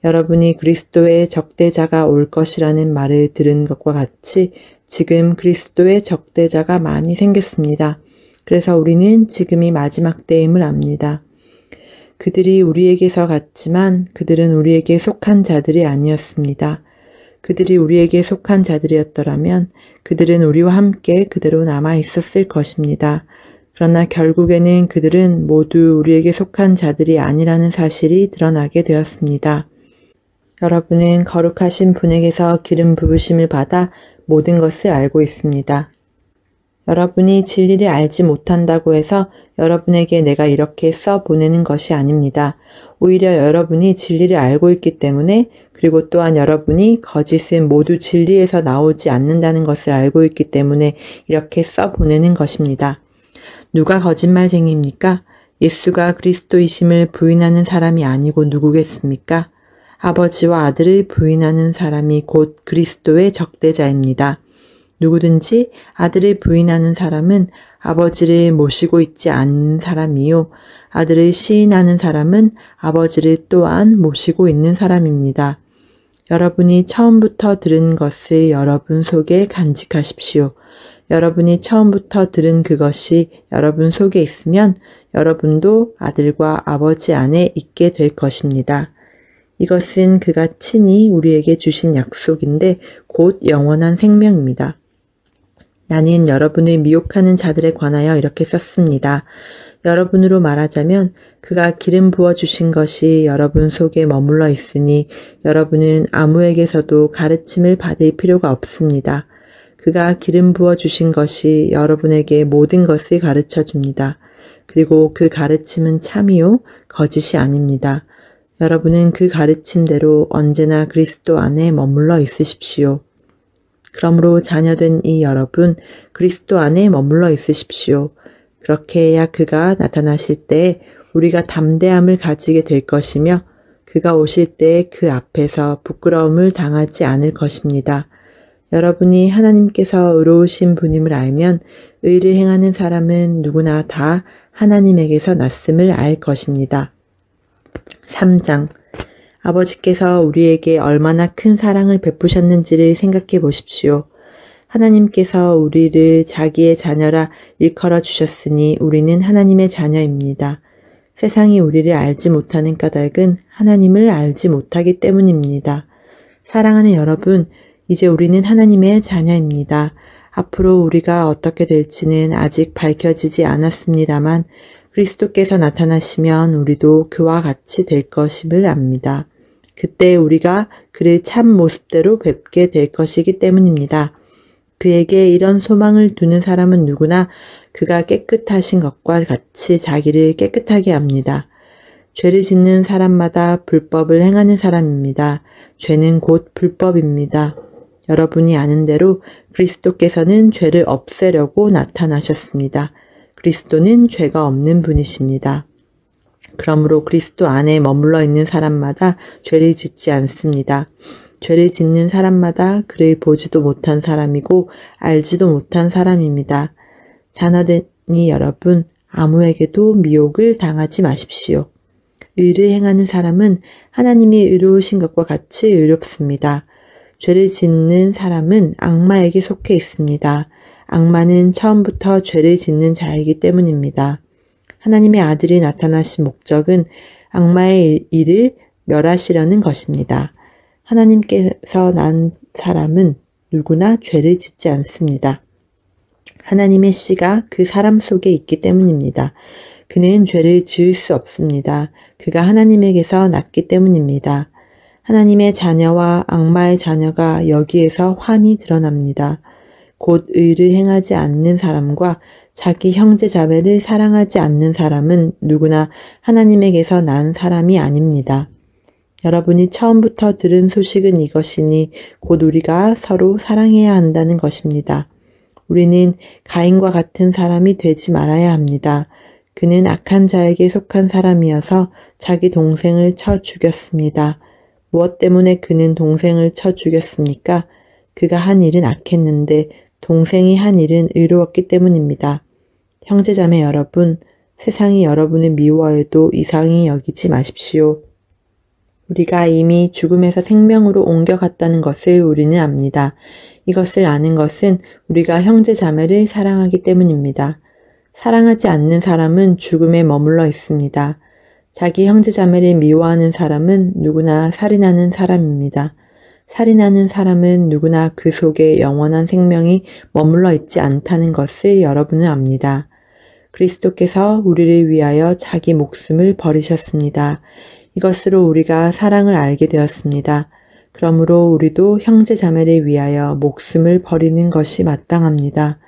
여러분이 그리스도의 적대자가 올 것이라는 말을 들은 것과 같이 지금 그리스도의 적대자가 많이 생겼습니다. 그래서 우리는 지금이 마지막 때임을 압니다. 그들이 우리에게서 갔지만 그들은 우리에게 속한 자들이 아니었습니다. 그들이 우리에게 속한 자들이었더라면 그들은 우리와 함께 그대로 남아 있었을 것입니다. 그러나 결국에는 그들은 모두 우리에게 속한 자들이 아니라는 사실이 드러나게 되었습니다. 여러분은 거룩하신 분에게서 기름 부으심을 받아 모든 것을 알고 있습니다. 여러분이 진리를 알지 못한다고 해서 여러분에게 내가 이렇게 써보내는 것이 아닙니다. 오히려 여러분이 진리를 알고 있기 때문에 그리고 또한 여러분이 거짓은 모두 진리에서 나오지 않는다는 것을 알고 있기 때문에 이렇게 써보내는 것입니다. 누가 거짓말쟁이입니까? 예수가 그리스도이심을 부인하는 사람이 아니고 누구겠습니까? 아버지와 아들을 부인하는 사람이 곧 그리스도의 적대자입니다. 누구든지 아들을 부인하는 사람은 아버지를 모시고 있지 않는 사람이요. 아들을 시인하는 사람은 아버지를 또한 모시고 있는 사람입니다. 여러분이 처음부터 들은 것을 여러분 속에 간직하십시오. 여러분이 처음부터 들은 그것이 여러분 속에 있으면 여러분도 아들과 아버지 안에 있게 될 것입니다. 이것은 그가 친히 우리에게 주신 약속인데 곧 영원한 생명입니다. 나는 여러분을 미혹하는 자들에 관하여 이렇게 썼습니다. 여러분으로 말하자면 그가 기름 부어주신 것이 여러분 속에 머물러 있으니 여러분은 아무에게서도 가르침을 받을 필요가 없습니다. 그가 기름 부어주신 것이 여러분에게 모든 것을 가르쳐 줍니다. 그리고 그 가르침은 참이요, 거짓이 아닙니다. 여러분은 그 가르침대로 언제나 그리스도 안에 머물러 있으십시오. 그러므로 자녀된 이 여러분, 그리스도 안에 머물러 있으십시오. 그렇게 해야 그가 나타나실 때 우리가 담대함을 가지게 될 것이며 그가 오실 때 그 앞에서 부끄러움을 당하지 않을 것입니다. 여러분이 하나님께서 의로우신 분임을 알면 의를 행하는 사람은 누구나 다 하나님에게서 났음을 알 것입니다. 3장. 아버지께서 우리에게 얼마나 큰 사랑을 베푸셨는지를 생각해 보십시오. 하나님께서 우리를 자기의 자녀라 일컬어 주셨으니 우리는 하나님의 자녀입니다. 세상이 우리를 알지 못하는 까닭은 하나님을 알지 못하기 때문입니다. 사랑하는 여러분, 이제 우리는 하나님의 자녀입니다. 앞으로 우리가 어떻게 될지는 아직 밝혀지지 않았습니다만 그리스도께서 나타나시면 우리도 그와 같이 될 것임을 압니다. 그때 우리가 그를 참 모습대로 뵙게 될 것이기 때문입니다. 그에게 이런 소망을 두는 사람은 누구나 그가 깨끗하신 것과 같이 자기를 깨끗하게 합니다. 죄를 짓는 사람마다 불법을 행하는 사람입니다. 죄는 곧 불법입니다. 여러분이 아는 대로 그리스도께서는 죄를 없애려고 나타나셨습니다. 그리스도는 죄가 없는 분이십니다. 그러므로 그리스도 안에 머물러 있는 사람마다 죄를 짓지 않습니다. 죄를 짓는 사람마다 그를 보지도 못한 사람이고 알지도 못한 사람입니다. 자녀되니 여러분, 아무에게도 미혹을 당하지 마십시오. 의를 행하는 사람은 하나님이 의로우신 것과 같이 의롭습니다. 죄를 짓는 사람은 악마에게 속해 있습니다. 악마는 처음부터 죄를 짓는 자이기 때문입니다. 하나님의 아들이 나타나신 목적은 악마의 일을 멸하시려는 것입니다. 하나님께서 난 사람은 누구나 죄를 짓지 않습니다. 하나님의 씨가 그 사람 속에 있기 때문입니다. 그는 죄를 지을 수 없습니다. 그가 하나님에게서 났기 때문입니다. 하나님의 자녀와 악마의 자녀가 여기에서 환히 드러납니다. 곧 의를 행하지 않는 사람과 자기 형제 자매를 사랑하지 않는 사람은 누구나 하나님에게서 난 사람이 아닙니다. 여러분이 처음부터 들은 소식은 이것이니 곧 우리가 서로 사랑해야 한다는 것입니다. 우리는 가인과 같은 사람이 되지 말아야 합니다. 그는 악한 자에게 속한 사람이어서 자기 동생을 쳐 죽였습니다. 무엇 때문에 그는 동생을 쳐 죽였습니까? 그가 한 일은 악했는데 동생이 한 일은 의로웠기 때문입니다. 형제자매 여러분, 세상이 여러분을 미워해도 이상히 여기지 마십시오. 우리가 이미 죽음에서 생명으로 옮겨갔다는 것을 우리는 압니다. 이것을 아는 것은 우리가 형제자매를 사랑하기 때문입니다. 사랑하지 않는 사람은 죽음에 머물러 있습니다. 자기 형제자매를 미워하는 사람은 누구나 살인하는 사람입니다. 살인하는 사람은 누구나 그 속에 영원한 생명이 머물러 있지 않다는 것을 여러분은 압니다. 그리스도께서 우리를 위하여 자기 목숨을 버리셨습니다. 이것으로 우리가 사랑을 알게 되었습니다. 그러므로 우리도 형제자매를 위하여 목숨을 버리는 것이 마땅합니다.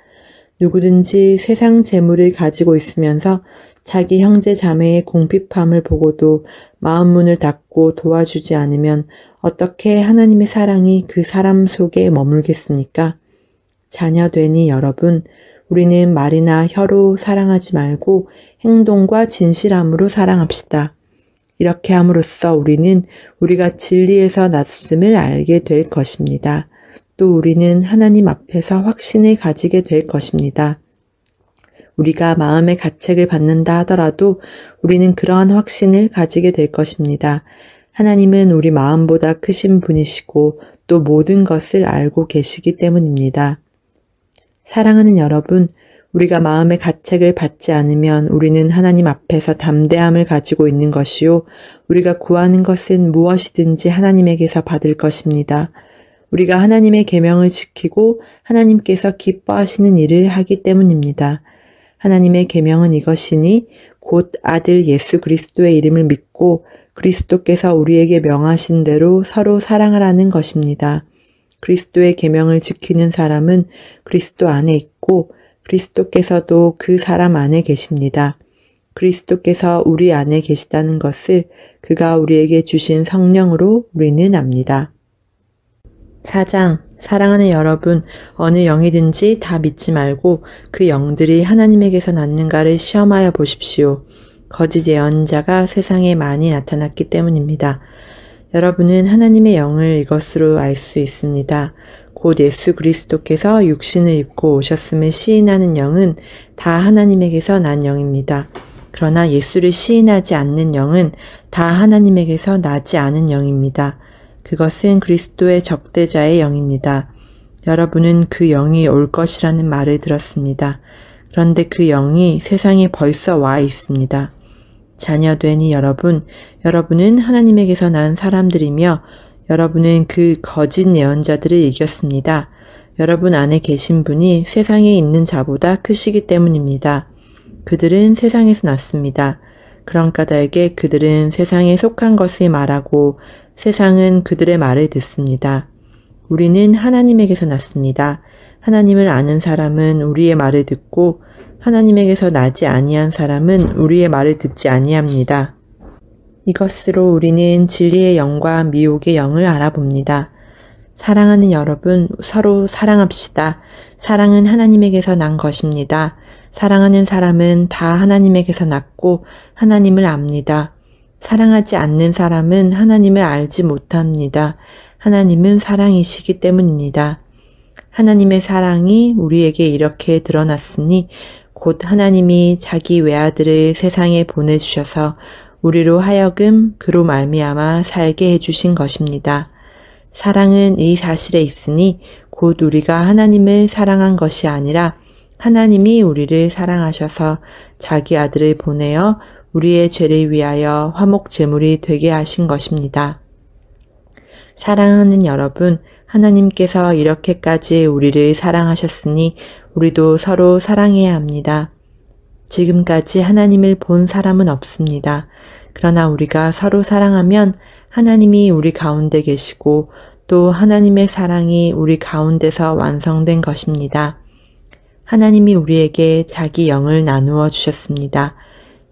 누구든지 세상 재물을 가지고 있으면서 자기 형제 자매의 궁핍함을 보고도 마음 문을 닫고 도와주지 않으면 어떻게 하나님의 사랑이 그 사람 속에 머물겠습니까? 자녀되니 여러분, 우리는 말이나 혀로 사랑하지 말고 행동과 진실함으로 사랑합시다. 이렇게 함으로써 우리는 우리가 진리에서 났음을 알게 될 것입니다. 또 우리는 하나님 앞에서 확신을 가지게 될 것입니다. 우리가 마음의 가책을 받는다 하더라도 우리는 그러한 확신을 가지게 될 것입니다. 하나님은 우리 마음보다 크신 분이시고 또 모든 것을 알고 계시기 때문입니다. 사랑하는 여러분, 우리가 마음의 가책을 받지 않으면 우리는 하나님 앞에서 담대함을 가지고 있는 것이요. 우리가 구하는 것은 무엇이든지 하나님에게서 받을 것입니다. 우리가 하나님의 계명을 지키고 하나님께서 기뻐하시는 일을 하기 때문입니다. 하나님의 계명은 이것이니 곧 아들 예수 그리스도의 이름을 믿고 그리스도께서 우리에게 명하신 대로 서로 사랑하라는 것입니다. 그리스도의 계명을 지키는 사람은 그리스도 안에 있고 그리스도께서도 그 사람 안에 계십니다. 그리스도께서 우리 안에 계시다는 것을 그가 우리에게 주신 성령으로 우리는 압니다. 4장, 사랑하는 여러분, 어느 영이든지 다 믿지 말고 그 영들이 하나님에게서 났는가를 시험하여 보십시오. 거짓 예언자가 세상에 많이 나타났기 때문입니다. 여러분은 하나님의 영을 이것으로 알 수 있습니다. 곧 예수 그리스도께서 육신을 입고 오셨음을 시인하는 영은 다 하나님에게서 난 영입니다. 그러나 예수를 시인하지 않는 영은 다 하나님에게서 나지 않은 영입니다. 그것은 그리스도의 적대자의 영입니다. 여러분은 그 영이 올 것이라는 말을 들었습니다. 그런데 그 영이 세상에 벌써 와 있습니다. 자녀되니 여러분은 하나님에게서 난 사람들이며 여러분은 그 거짓 예언자들을 이겼습니다. 여러분 안에 계신 분이 세상에 있는 자보다 크시기 때문입니다. 그들은 세상에서 났습니다. 그런 까닭에 그들은 세상에 속한 것을 말하고 세상은 그들의 말을 듣습니다. 우리는 하나님에게서 났습니다. 하나님을 아는 사람은 우리의 말을 듣고 하나님에게서 나지 아니한 사람은 우리의 말을 듣지 아니합니다. 이것으로 우리는 진리의 영과 미혹의 영을 알아봅니다. 사랑하는 여러분, 서로 사랑합시다. 사랑은 하나님에게서 난 것입니다. 사랑하는 사람은 다 하나님에게서 났고 하나님을 압니다. 사랑하지 않는 사람은 하나님을 알지 못합니다. 하나님은 사랑이시기 때문입니다. 하나님의 사랑이 우리에게 이렇게 드러났으니 곧 하나님이 자기 외아들을 세상에 보내주셔서 우리로 하여금 그로 말미암아 살게 해주신 것입니다. 사랑은 이 사실에 있으니 곧 우리가 하나님을 사랑한 것이 아니라 하나님이 우리를 사랑하셔서 자기 아들을 보내어 우리의 죄를 위하여 화목 제물이 되게 하신 것입니다. 사랑하는 여러분, 하나님께서 이렇게까지 우리를 사랑하셨으니 우리도 서로 사랑해야 합니다. 지금까지 하나님을 본 사람은 없습니다. 그러나 우리가 서로 사랑하면 하나님이 우리 가운데 계시고 또 하나님의 사랑이 우리 가운데서 완성된 것입니다. 하나님이 우리에게 자기 영을 나누어 주셨습니다.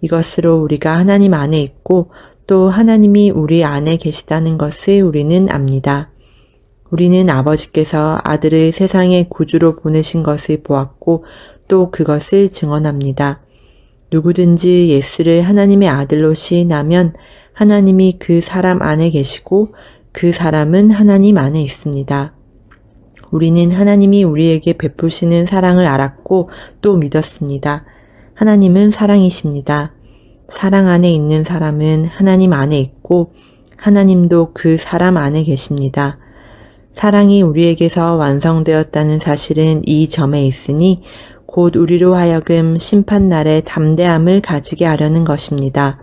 이것으로 우리가 하나님 안에 있고 또 하나님이 우리 안에 계시다는 것을 우리는 압니다. 우리는 아버지께서 아들을 세상의 구주로 보내신 것을 보았고 또 그것을 증언합니다. 누구든지 예수를 하나님의 아들로 시인하면 하나님이 그 사람 안에 계시고 그 사람은 하나님 안에 있습니다. 우리는 하나님이 우리에게 베푸시는 사랑을 알았고 또 믿었습니다. 하나님은 사랑이십니다. 사랑 안에 있는 사람은 하나님 안에 있고 하나님도 그 사람 안에 계십니다. 사랑이 우리에게서 완성되었다는 사실은 이 점에 있으니 곧 우리로 하여금 심판날에 담대함을 가지게 하려는 것입니다.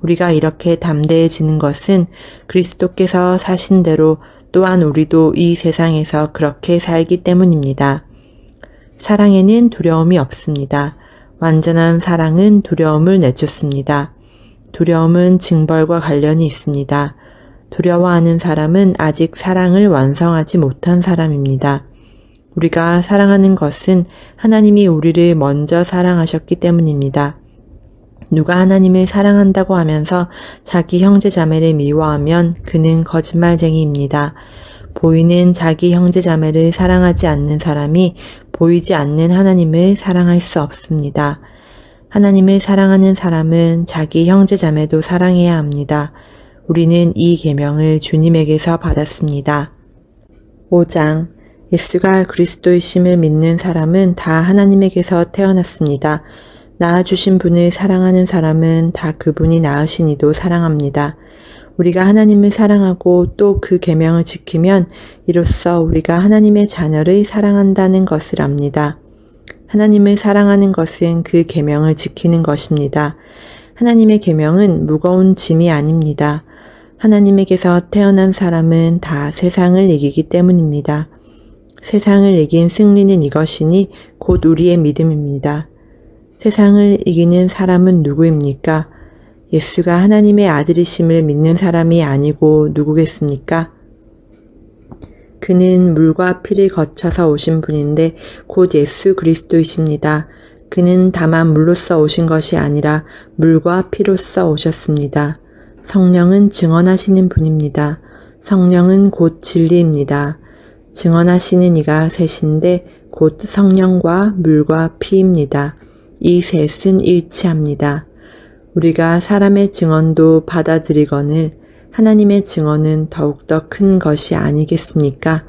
우리가 이렇게 담대해지는 것은 그리스도께서 사신 대로 또한 우리도 이 세상에서 그렇게 살기 때문입니다. 사랑에는 두려움이 없습니다. 완전한 사랑은 두려움을 내쫓습니다. 두려움은 징벌과 관련이 있습니다. 두려워하는 사람은 아직 사랑을 완성하지 못한 사람입니다. 우리가 사랑하는 것은 하나님이 우리를 먼저 사랑하셨기 때문입니다. 누가 하나님을 사랑한다고 하면서 자기 형제 자매를 미워하면 그는 거짓말쟁이입니다. 보이는 자기 형제 자매를 사랑하지 않는 사람이 보이지 않는 하나님을 사랑할 수 없습니다. 하나님을 사랑하는 사람은 자기 형제 자매도 사랑해야 합니다. 우리는 이 계명을 주님에게서 받았습니다. 5장 예수가 그리스도이심을 믿는 사람은 다 하나님에게서 태어났습니다. 낳아주신 분을 사랑하는 사람은 다 그분이 낳으신 이도 사랑합니다. 우리가 하나님을 사랑하고 또 그 계명을 지키면 이로써 우리가 하나님의 자녀를 사랑한다는 것을 압니다. 하나님을 사랑하는 것은 그 계명을 지키는 것입니다. 하나님의 계명은 무거운 짐이 아닙니다. 하나님에게서 태어난 사람은 다 세상을 이기기 때문입니다. 세상을 이긴 승리는 이것이니 곧 우리의 믿음입니다. 세상을 이기는 사람은 누구입니까? 예수가 하나님의 아들이심을 믿는 사람이 아니고 누구겠습니까? 그는 물과 피를 거쳐서 오신 분인데 곧 예수 그리스도이십니다. 그는 다만 물로써 오신 것이 아니라 물과 피로써 오셨습니다. 성령은 증언하시는 분입니다. 성령은 곧 진리입니다. 증언하시는 이가 셋인데 곧 성령과 물과 피입니다. 이 셋은 일치합니다. 우리가 사람의 증언도 받아들이거늘 하나님의 증언은 더욱더 큰 것이 아니겠습니까?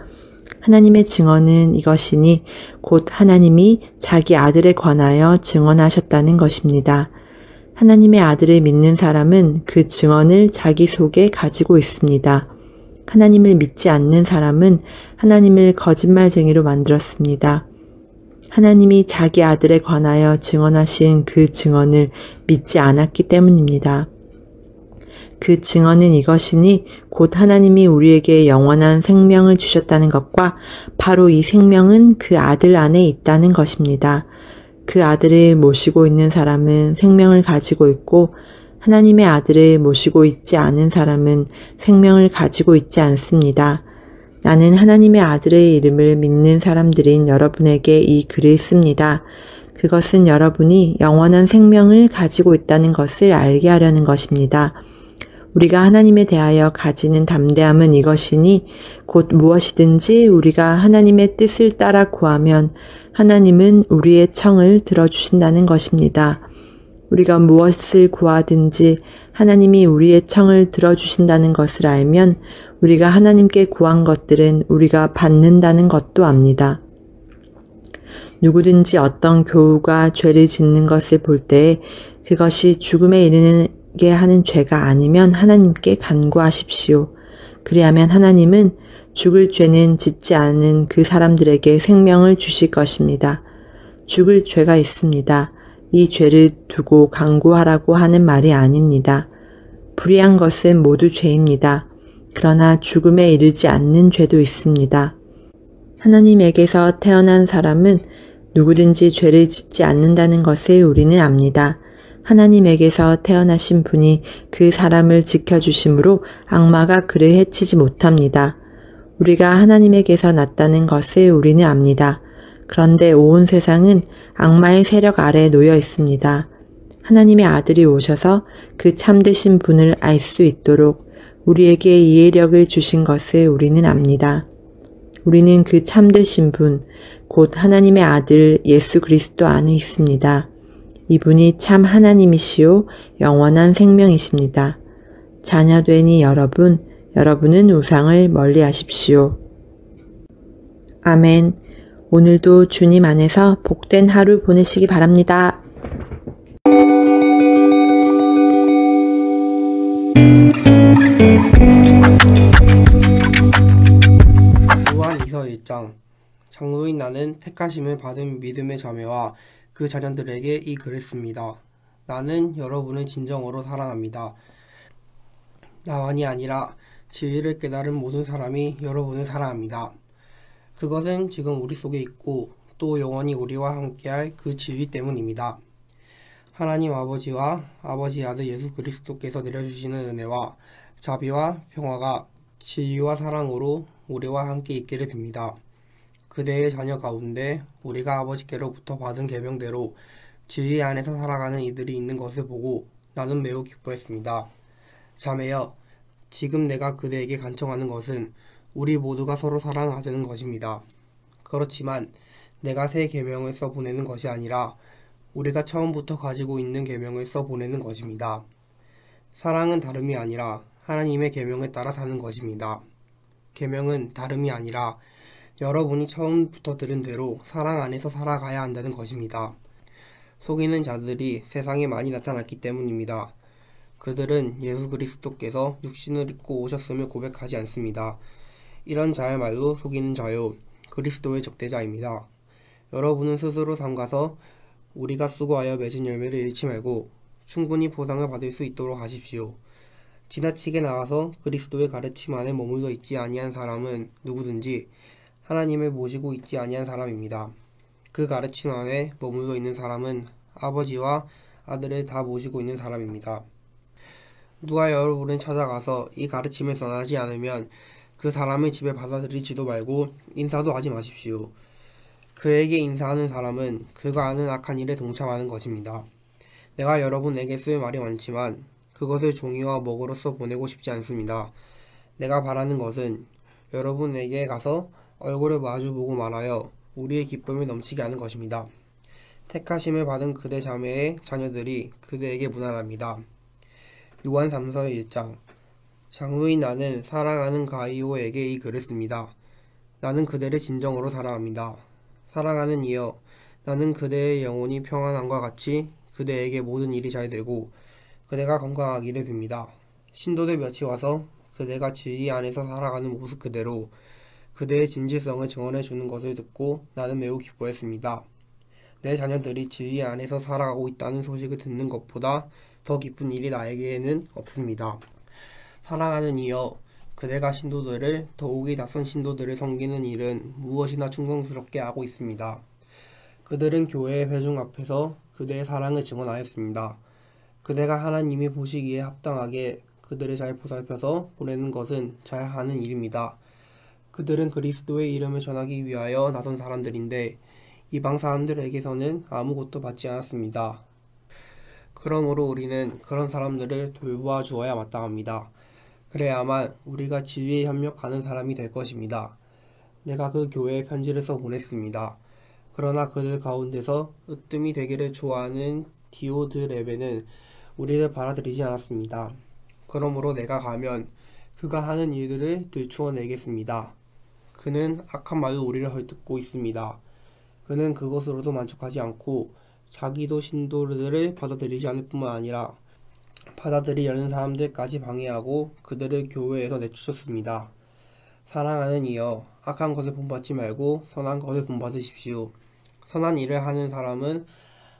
하나님의 증언은 이것이니 곧 하나님이 자기 아들에 관하여 증언하셨다는 것입니다. 하나님의 아들을 믿는 사람은 그 증언을 자기 속에 가지고 있습니다. 하나님을 믿지 않는 사람은 하나님을 거짓말쟁이로 만들었습니다. 하나님이 자기 아들에 관하여 증언하신 그 증언을 믿지 않았기 때문입니다. 그 증언은 이것이니 곧 하나님이 우리에게 영원한 생명을 주셨다는 것과 바로 이 생명은 그 아들 안에 있다는 것입니다. 그 아들을 모시고 있는 사람은 생명을 가지고 있고 하나님의 아들을 모시고 있지 않은 사람은 생명을 가지고 있지 않습니다. 나는 하나님의 아들의 이름을 믿는 사람들인 여러분에게 이 글을 씁니다. 그것은 여러분이 영원한 생명을 가지고 있다는 것을 알게 하려는 것입니다. 우리가 하나님에 대하여 가지는 담대함은 이것이니 곧 무엇이든지 우리가 하나님의 뜻을 따라 구하면 하나님은 우리의 청을 들어주신다는 것입니다. 우리가 무엇을 구하든지 하나님이 우리의 청을 들어주신다는 것을 알면 우리가 하나님께 구한 것들은 우리가 받는다는 것도 압니다. 누구든지 어떤 교우가 죄를 짓는 것을 볼 때에 그것이 죽음에 이르게 하는 죄가 아니면 하나님께 간구하십시오. 그리하면 하나님은 죽을 죄는 짓지 않은 그 사람들에게 생명을 주실 것입니다. 죽을 죄가 있습니다. 이 죄를 두고 간구하라고 하는 말이 아닙니다. 불의한 것은 모두 죄입니다. 그러나 죽음에 이르지 않는 죄도 있습니다. 하나님에게서 태어난 사람은 누구든지 죄를 짓지 않는다는 것을 우리는 압니다. 하나님에게서 태어나신 분이 그 사람을 지켜주심으로 악마가 그를 해치지 못합니다. 우리가 하나님에게서 났다는 것을 우리는 압니다. 그런데 온 세상은 악마의 세력 아래에 놓여 있습니다. 하나님의 아들이 오셔서 그 참되신 분을 알 수 있도록 우리에게 이해력을 주신 것을 우리는 압니다. 우리는 그 참되신 분, 곧 하나님의 아들 예수 그리스도 안에 있습니다. 이분이 참 하나님이시요 영원한 생명이십니다. 자녀되니 여러분은 우상을 멀리하십시오. 아멘. 오늘도 주님 안에서 복된 하루 보내시기 바랍니다. 요한일서 1장. 장로인 나는 택하심을 받은 믿음의 자매와 그 자녀들에게 이 글을 씁니다. 나는 여러분을 진정으로 사랑합니다. 나만이 아니라 진리를 깨달은 모든 사람이 여러분을 사랑합니다. 그것은 지금 우리 속에 있고 또 영원히 우리와 함께할 그 진리 때문입니다. 하나님 아버지와 아버지 아들 예수 그리스도께서 내려주시는 은혜와 자비와 평화가 진리와 사랑으로 우리와 함께 있기를 빕니다. 그대의 자녀 가운데 우리가 아버지께로부터 받은 계명대로 진리 안에서 살아가는 이들이 있는 것을 보고 나는 매우 기뻐했습니다. 자매여, 지금 내가 그대에게 간청하는 것은 우리 모두가 서로 사랑하자는 것입니다. 그렇지만 내가 새 계명을 써보내는 것이 아니라 우리가 처음부터 가지고 있는 계명을 써보내는 것입니다. 사랑은 다름이 아니라 하나님의 계명에 따라 사는 것입니다. 계명은 다름이 아니라 여러분이 처음부터 들은 대로 사랑 안에서 살아가야 한다는 것입니다. 속이는 자들이 세상에 많이 나타났기 때문입니다. 그들은 예수 그리스도께서 육신을 입고 오셨음을 고백하지 않습니다. 이런 자야말로 속이는 자요, 그리스도의 적대자입니다. 여러분은 스스로 삼가서 우리가 수고하여 맺은 열매를 잃지 말고 충분히 보상을 받을 수 있도록 하십시오. 지나치게 나가서 그리스도의 가르침 안에 머물러 있지 아니한 사람은 누구든지 하나님을 모시고 있지 아니한 사람입니다. 그 가르침 안에 머물러 있는 사람은 아버지와 아들을 다 모시고 있는 사람입니다. 누가 여러분을 찾아가서 이 가르침을 전하지 않으면 그 사람을 집에 받아들이지도 말고 인사도 하지 마십시오. 그에게 인사하는 사람은 그가 하는 악한 일에 동참하는 것입니다. 내가 여러분에게 쓸 말이 많지만 그것을 종이와 먹으로써 보내고 싶지 않습니다. 내가 바라는 것은 여러분에게 가서 얼굴을 마주보고 말하여 우리의 기쁨을 넘치게 하는 것입니다. 택하심을 받은 그대 자매의 자녀들이 그대에게 무난합니다. 요한 3서 1장. 장로인 나는 사랑하는 가이오에게 이 글을 씁니다. 나는 그대를 진정으로 사랑합니다. 사랑하는 이여, 나는 그대의 영혼이 평안함과 같이 그대에게 모든 일이 잘 되고 그대가 건강하기를 빕니다. 신도들 몇이 와서 그대가 진리 안에서 살아가는 모습 그대로 그대의 진실성을 증언해 주는 것을 듣고 나는 매우 기뻐했습니다. 내 자녀들이 진리 안에서 살아가고 있다는 소식을 듣는 것보다 더 기쁜 일이 나에게는 없습니다. 사랑하는 이여, 그대가 신도들을, 더욱이 낯선 신도들을 섬기는 일은 무엇이나 충성스럽게 하고 있습니다. 그들은 교회의 회중 앞에서 그대의 사랑을 증언하였습니다. 그대가 하나님이 보시기에 합당하게 그들을 잘 보살펴서 보내는 것은 잘하는 일입니다. 그들은 그리스도의 이름을 전하기 위하여 나선 사람들인데 이방 사람들에게서는 아무것도 받지 않았습니다. 그러므로 우리는 그런 사람들을 돌보아 주어야 마땅합니다. 그래야만 우리가 진리에 협력하는 사람이 될 것입니다. 내가 그 교회에 편지를 써 보냈습니다. 그러나 그들 가운데서 으뜸이 되기를 좋아하는 디오드레베는 우리를 받아들이지 않았습니다. 그러므로 내가 가면 그가 하는 일들을 들추어 내겠습니다. 그는 악한 말로 우리를 헐뜯고 있습니다. 그는 그것으로도 만족하지 않고 자기도 신도들을 받아들이지 않을 뿐만 아니라 받아들이려는 사람들까지 방해하고 그들을 교회에서 내쫓았습니다. 사랑하는 이여, 악한 것을 본받지 말고 선한 것을 본받으십시오. 선한 일을 하는 사람은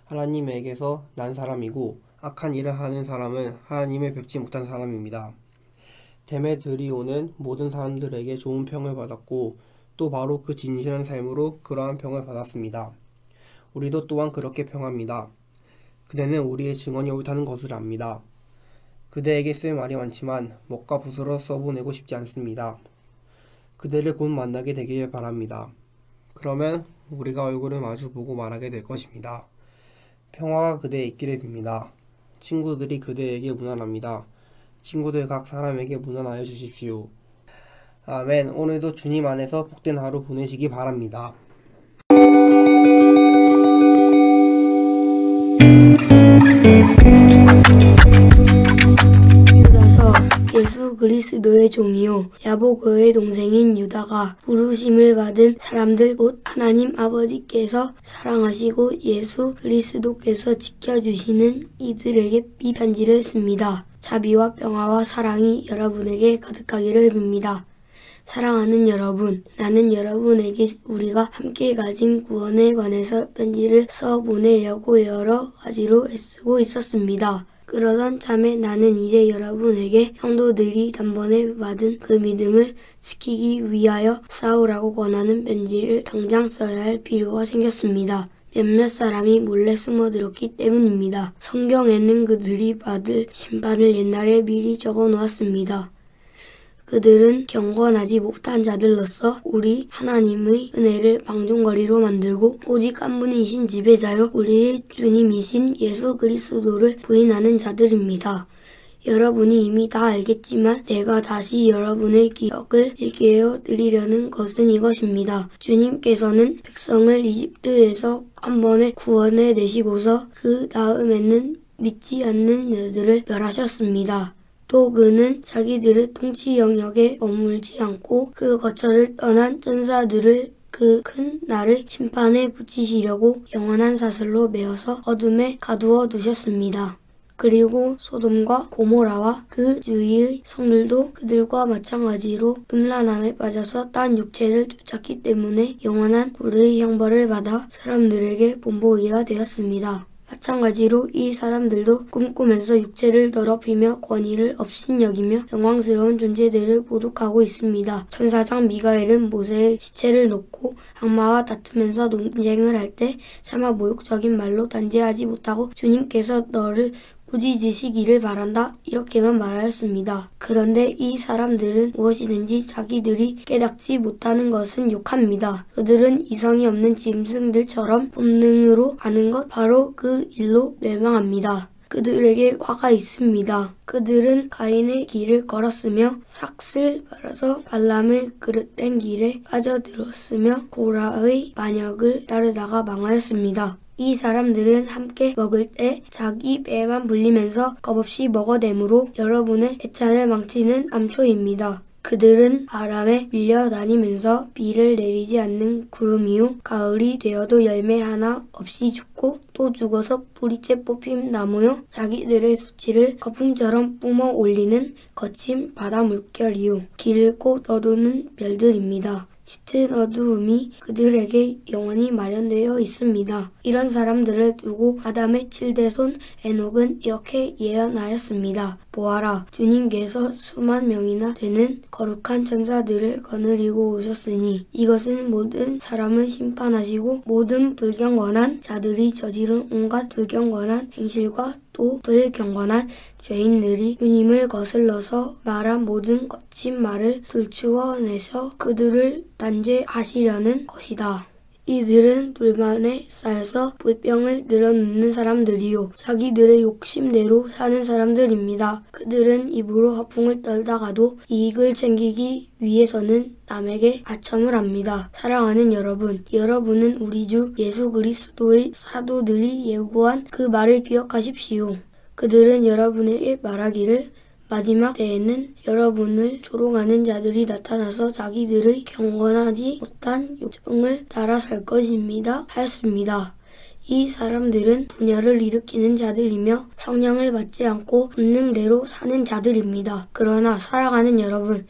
하나님에게서 난 사람이고 악한 일을 하는 사람은 하나님을 뵙지 못한 사람입니다. 데메드리오는 모든 사람들에게 좋은 평을 받았고 또 바로 그 진실한 삶으로 그러한 평을 받았습니다. 우리도 또한 그렇게 평합니다. 그대는 우리의 증언이 옳다는 것을 압니다. 그대에게 쓸 말이 많지만 먹과 붓으로 써보내고 싶지 않습니다. 그대를 곧 만나게 되길 바랍니다. 그러면 우리가 얼굴을 마주보고 말하게 될 것입니다. 평화가 그대에 있기를 빕니다. 친구들이 그대에게 문안합니다. 친구들 각 사람에게 문안하여 주십시오. 아멘. 오늘도 주님 안에서 복된 하루 보내시기 바랍니다. 유다서 예수 그리스도의 종이요 야고보의 동생인 유다가 부르심을 받은 사람들 곧 하나님 아버지께서 사랑하시고 예수 그리스도께서 지켜주시는 이들에게 이 편지를 씁니다. 자비와 평화와 사랑이 여러분에게 가득하기를 빕니다. 사랑하는 여러분, 나는 여러분에게 우리가 함께 가진 구원에 관해서 편지를 써보내려고 여러 가지로 애쓰고 있었습니다. 그러던 참에 나는 이제 여러분에게 성도들이 단번에 받은 그 믿음을 지키기 위하여 싸우라고 권하는 편지를 당장 써야 할 필요가 생겼습니다. 몇몇 사람이 몰래 숨어들었기 때문입니다. 성경에는 그들이 받을 심판을 옛날에 미리 적어 놓았습니다. 그들은 경건하지 못한 자들로서 우리 하나님의 은혜를 방종거리로 만들고 오직 한 분이신 지배자요 우리의 주님이신 예수 그리스도를 부인하는 자들입니다. 여러분이 이미 다 알겠지만 내가 다시 여러분의 기억을 일깨워 드리려는 것은 이것입니다. 주님께서는 백성을 이집트에서 한 번에 구원해 내시고서 그 다음에는 믿지 않는 자들을 멸하셨습니다. 또 그는 자기들의 통치 영역에 머물지 않고 그 거처를 떠난 천사들을 그 큰 날의 심판에 붙이시려고 영원한 사슬로 메어서 어둠에 가두어 두셨습니다. 그리고 소돔과 고모라와 그 주위의 성들도 그들과 마찬가지로 음란함에 빠져서 딴 육체를 쫓았기 때문에 영원한 불의 형벌을 받아 사람들에게 본보기가 되었습니다. 마찬가지로 이 사람들도 꿈꾸면서 육체를 더럽히며 권위를 업신여기며 영광스러운 존재들을 모독하고 있습니다. 천사장 미가엘은 모세의 시체를 놓고 악마와 다투면서 논쟁을 할 때 차마 모욕적인 말로 단죄하지 못하고 주님께서 너를 꾸짖으시기를 바란다 이렇게만 말하였습니다. 그런데 이 사람들은 무엇이든지 자기들이 깨닫지 못하는 것은 욕합니다. 그들은 이성이 없는 짐승들처럼 본능으로 하는 것 바로 그 일로 멸망합니다. 그들에게 화가 있습니다. 그들은 가인의 길을 걸었으며 삭슬 말아서 발람의 그릇된 길에 빠져들었으며 고라의 반역을 따르다가 망하였습니다. 이 사람들은 함께 먹을 때 자기 배만 불리면서 겁없이 먹어대므로 여러분의 해찬을 망치는 암초입니다. 그들은 바람에 밀려다니면서 비를 내리지 않는 구름이요 가을이 되어도 열매 하나 없이 죽고 또 죽어서 뿌리째 뽑힌 나무요 자기들의 수치를 거품처럼 뿜어 올리는 거친 바다 물결이요 길을 꼭 너도는 별들입니다. 짙은 어두움이 그들에게 영원히 마련되어 있습니다. 이런 사람들을 두고 아담의 7대손 에녹은 이렇게 예언하였습니다. 보아라, 주님께서 수만 명이나 되는 거룩한 천사들을 거느리고 오셨으니 이것은 모든 사람을 심판하시고 모든 불경건한 자들이 저지른 온갖 불경건한 행실과 또 불경건한 죄인들이 주님을 거슬러서 말한 모든 거친 말을 들추어내서 그들을 단죄하시려는 것이다. 이들은 불만에 쌓여서 불병을 늘어놓는 사람들이요 자기들의 욕심대로 사는 사람들입니다. 그들은 입으로 허풍을 떨다가도 이익을 챙기기 위해서는 남에게 아첨을 합니다. 사랑하는 여러분, 여러분은 우리 주 예수 그리스도의 사도들이 예고한 그 말을 기억하십시오. 그들은 여러분에게 말하기를 마지막 때에는 여러분을 조롱하는 자들이 나타나서 자기들의 경건하지 못한 욕정을 따라 살 것입니다. 하였습니다. 이 사람들은 분열을 일으키는 자들이며 성령을 받지 않고 본능대로 사는 자들입니다. 그러나 사랑하는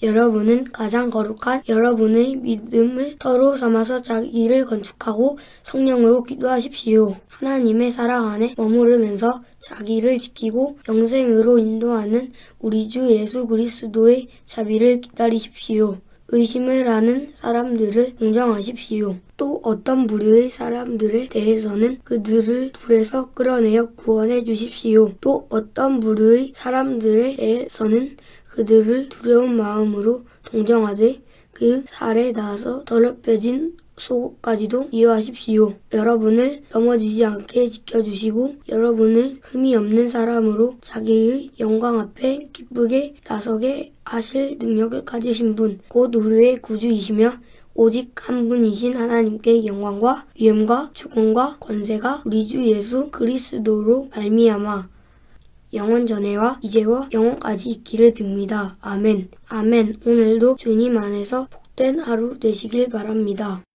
여러분은 가장 거룩한 여러분의 믿음을 터로 삼아서 자기를 건축하고 성령으로 기도하십시오. 하나님의 사랑 안에 머무르면서 자기를 지키고 영생으로 인도하는 우리 주 예수 그리스도의 자비를 기다리십시오. 의심을 하는 사람들을 공정하십시오. 또 어떤 부류의 사람들에 대해서는 그들을 불에서 끌어내어 구원해 주십시오. 또 어떤 부류의 사람들에 대해서는 그들을 두려운 마음으로 동정하되 그 살에 닿아서 더럽혀진 속까지도 이해하십시오. 여러분을 넘어지지 않게 지켜주시고 여러분을 흠이 없는 사람으로 자기의 영광 앞에 기쁘게 나서게 하실 능력을 가지신 분, 곧 우리의 구주이시며 오직 한 분이신 하나님께 영광과 위엄과 주권과 권세가 우리 주 예수 그리스도로 말미암아 영원 전에와 이제와 영원까지 있기를 빕니다. 아멘. 아멘. 오늘도 주님 안에서 복된 하루 되시길 바랍니다.